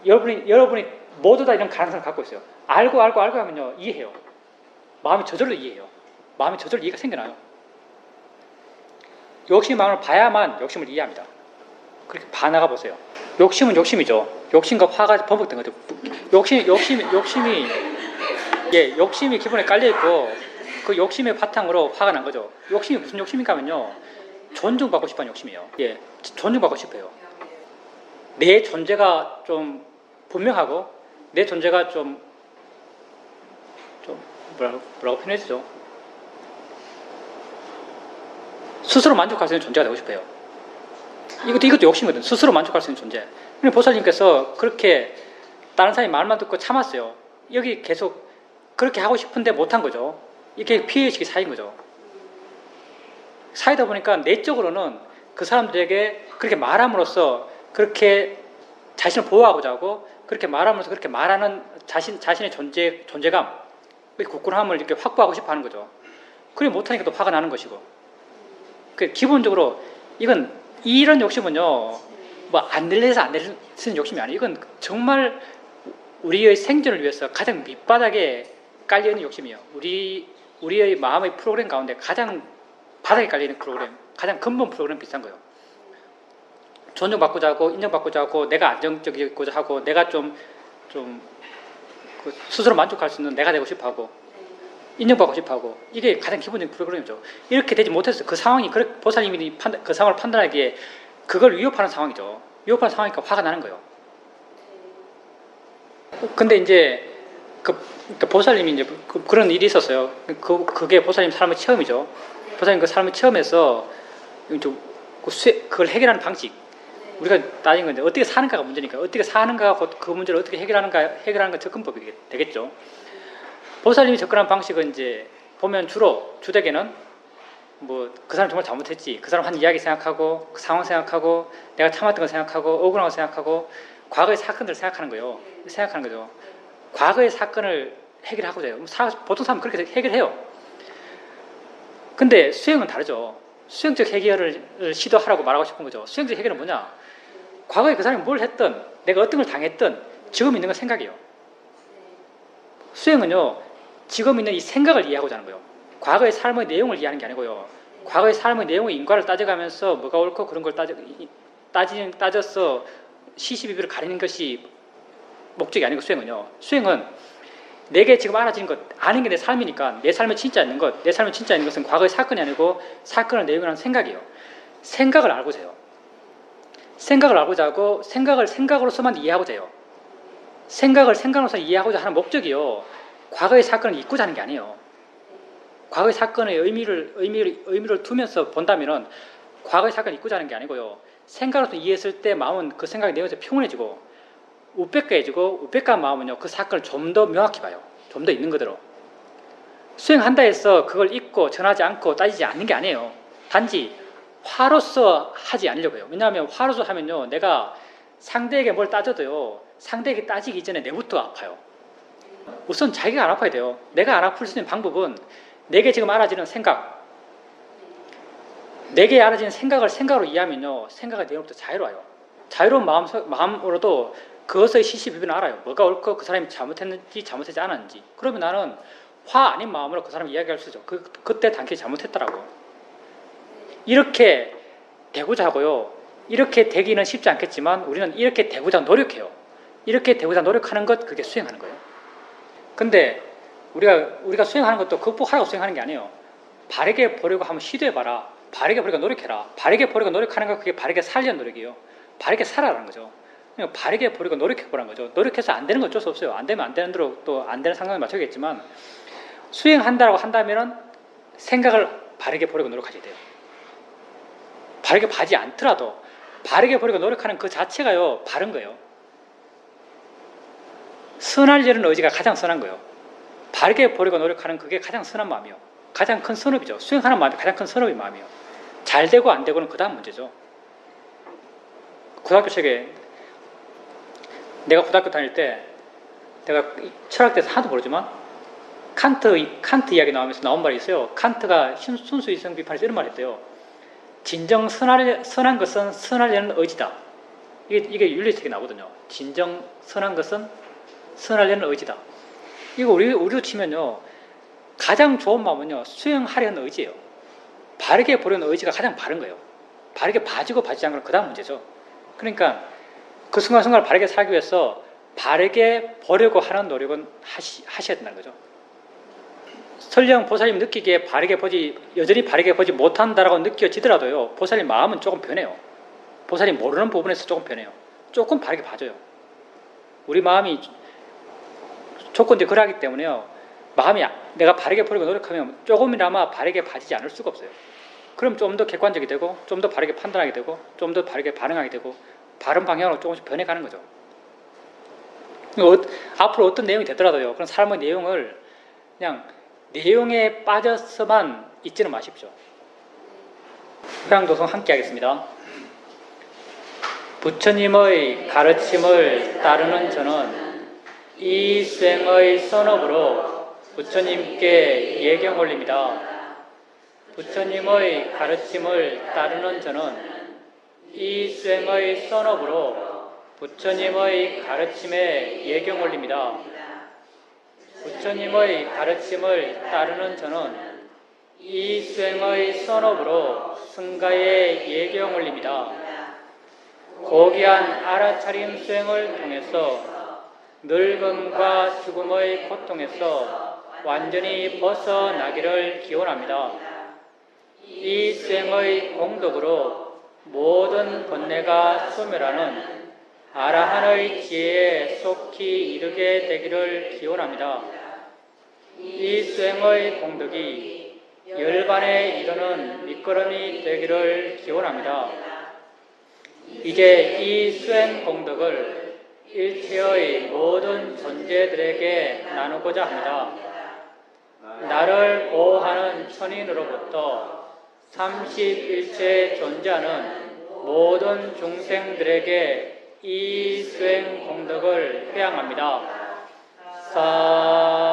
여러분이 모두 다 이런 가능성을 갖고 있어요. 알고 하면요 이해해요. 마음이 저절로 이해해요. 마음이 저절로 이해가 생겨나요. 욕심의 마음을 봐야만 욕심을 이해합니다. 그렇게 봐나가 보세요. 욕심은 욕심이죠. 욕심과 화가 번복된 거죠. 욕심이 기본에 깔려 있고 그 욕심의 바탕으로 화가 난 거죠. 욕심이 무슨 욕심인가 하면요 존중받고 싶어하는 욕심이에요. 존중받고 싶어요. 내 존재가 좀 분명하고 내 존재가 좀 뭐라고 표현해주죠? 스스로 만족할 수 있는 존재가 되고 싶어요. 이것도 욕심이거든. 스스로 만족할 수 있는 존재. 근데 보살님께서 그렇게 다른 사람이 말만 듣고 참았어요. 여기 계속 그렇게 하고 싶은데 못한 거죠. 이게 피해의식이 쌓인 거죠. 쌓이다 보니까 내적으로는 그 사람들에게 그렇게 말함으로써 그렇게 자신을 보호하고자 하고 그렇게 말함으로써 그렇게 말하는 자신의 존재감, 굳건함을 이렇게 확보하고 싶어 하는 거죠. 그래 못하니까 또 화가 나는 것이고. 기본적으로 이런 욕심은요, 뭐 안 들려서 안 쓰는 욕심이 아니에요. 이건 정말 우리의 생존을 위해서 가장 밑바닥에 깔려있는 욕심이에요. 우리의 마음의 프로그램 가운데 가장 바닥에 깔려있는 프로그램, 가장 근본 프로그램 비슷한 거예요. 존중받고자 하고 인정받고자 하고 내가 안정적이고자 하고 내가 좀 스스로 만족할 수 있는 내가 되고 싶어 하고 인정받고 싶어 하고 이게 가장 기본적인 프로그램이죠. 이렇게 되지 못해서 그 상황이 보살님이 그 상황을 판단하기에 그걸 위협하는 상황이죠. 위협하는 상황이니까 화가 나는 거예요. 근데 이제 보살님이 이제 그런 일이 있었어요. 그게 보살님 삶의 체험이죠. 보살님 그 삶의 체험에서 그걸 해결하는 방식, 우리가 따진 건데 어떻게 사는가가 문제니까 어떻게 사는가 그 문제를 어떻게 해결하는 건 접근법이 되겠죠. 보살님이 접근한 방식은 이제 보면 주로 주되게는 뭐 그 사람 정말 잘못했지, 그 사람 한 이야기 생각하고 그 상황 생각하고 내가 참았던 거 생각하고 억울한 거 생각하고 과거의 사건들을 생각하는 거예요. 생각하는 거죠. 과거의 사건을 해결하고자 해요. 보통 사람은 그렇게 해결해요. 근데 수행은 다르죠. 수행적 해결을 시도하라고 말하고 싶은 거죠. 수행적 해결은 뭐냐? 과거에 그 사람이 뭘 했든 내가 어떤 걸 당했든 지금 있는 건 생각이에요. 수행은요, 지금 있는 이 생각을 이해하고자 하는 거예요. 과거의 삶의 내용을 이해하는 게 아니고요. 과거의 삶의 내용의 인과를 따져가면서 뭐가 옳고 그런 걸 따져서 시시비비를 가리는 것이 목적이 아니고 수행은요. 수행은 내게 지금 알아지는 것, 아는 게 내 삶이니까 내 삶을 진짜 있는 것, 내 삶을 진짜 있는 것은 과거의 사건이 아니고 사건을 내용이라는 생각이에요. 생각을 알고자 해요. 생각을 알고자 하고 생각을 생각으로서만 이해하고자 해요. 생각을 생각으로서 이해하고자 하는 목적이요. 과거의 사건을 잊고자 하는 게 아니에요. 과거의 사건의 의미를 두면서 본다면은 과거의 사건을 잊고자 하는 게 아니고요. 생각으로서 이해했을 때 마음은 그 생각의 내용에서 평온해지고 우백가해지고 우백가한 마음은요. 그 사건을 좀 더 명확히 봐요. 좀 더 있는 그대로. 수행한다 해서 그걸 잊고 전하지 않고 따지지 않는 게 아니에요. 단지 화로서 하지 않으려고요. 왜냐하면 화로서 하면요. 내가 상대에게 뭘 따져도요. 상대에게 따지기 전에 내부터 아파요. 우선 자기가 안 아파야 돼요. 내가 안 아플 수 있는 방법은 내게 지금 알아지는 생각, 내게 알아지는 생각을 생각으로 이해하면요. 생각의 내용부터 자유로워요. 자유로운 마음으로도 그것의 시시비비는 알아요. 뭐가 옳고 그 사람이 잘못했는지 잘못하지 않았는지. 그러면 나는 화 아닌 마음으로 그 사람 이야기할 수 있죠. 그때 당신이 잘못했더라고. 이렇게 되고자 하고요. 이렇게 되기는 쉽지 않겠지만 우리는 이렇게 되고자 노력해요. 이렇게 되고자 노력하는 것, 그게 수행하는 거예요. 근데 우리가 수행하는 것도 극복하라고 수행하는 게 아니에요. 바르게 보려고 한번 시도해봐라. 바르게 보려고 노력해라. 바르게 보려고 노력하는 거, 그게 바르게 살려는 노력이에요. 바르게 살아라는 거죠. 그냥 바르게 보려고 노력해보라는 거죠. 노력해서 안 되는 건 어쩔 수 없어요. 안 되면 안 되는 대로 또 안 되는 상황에 맞춰야겠지만 수행한다라고 한다면은 생각을 바르게 보려고 노력하셔야 돼요. 바르게 봐지 않더라도 바르게 보려고 노력하는 그 자체가요. 바른 거예요. 선하려는 의지가 가장 선한 거예요. 바르게 보려고 노력하는 그게 가장 선한 마음이요. 가장 큰 선업이죠. 수행하는 마음이 가장 큰 선업의 마음이요. 잘 되고 안 되고는 그 다음 문제죠. 고등학교 책에 내가 고등학교 다닐 때 내가 철학대에서 하도 모르지만 칸트 이야기 나오면서 나온 말이 있어요. 칸트가 순수 이성 비판에서 이런 말을 했대요. 진정 선한 것은 선하려는 의지다. 이게 윤리책에 나오거든요. 진정 선한 것은 선하려는 의지다. 이거 우리로 치면요. 가장 좋은 마음은요. 수행하려는 의지예요. 바르게 보려는 의지가 가장 바른 거예요. 바르게 봐지고 봐지지 않는 건 그 다음 문제죠. 그러니까 그 순간순간을 바르게 살기 위해서 바르게 보려고 하는 노력은 하셔야 된다는 거죠. 설령 보살님 느끼기에 여전히 바르게 보지 못한다라고 느껴지더라도요. 보살님 마음은 조금 변해요. 보살님 모르는 부분에서 조금 변해요. 조금 바르게 봐줘요. 우리 마음이 조건들이 그러하기 때문에요. 마음이 내가 바르게 보려고 노력하면 조금이나마 바르게 봐지지 않을 수가 없어요. 그럼 좀 더 객관적이 되고 좀 더 바르게 판단하게 되고 좀 더 바르게 반응하게 되고 바른 방향으로 조금씩 변해가는 거죠. 앞으로 어떤 내용이 되더라도요. 그런 삶의 내용을 그냥 내용에 빠져서만 있지는 마십시오. 회양도성 함께 하겠습니다. 부처님의 가르침을 따르는 저는 이 수행의 선업으로 부처님께 예경 올립니다. 부처님의 가르침을 따르는 저는 이 수행의 선업으로 부처님의 가르침에 예경 올립니다. 부처님의 가르침을 따르는 저는 이 수행의 선업으로 승가에 예경 올립니다. 고귀한 알아차림 수행을 통해서 늙음과 죽음의 고통에서 완전히 벗어나기를 기원합니다. 이 수행의 공덕으로 모든 번뇌가 소멸하는 아라한의 지혜에 속히 이르게 되기를 기원합니다. 이 수행의 공덕이 열반에 이르는 밑거름이 되기를 기원합니다. 이제 이 수행 공덕을 일체의 모든 존재들에게 나누고자 합니다. 나를 보호하는 천인으로부터 31체 존재하는 모든 중생들에게 이 수행 공덕을 회양합니다. 사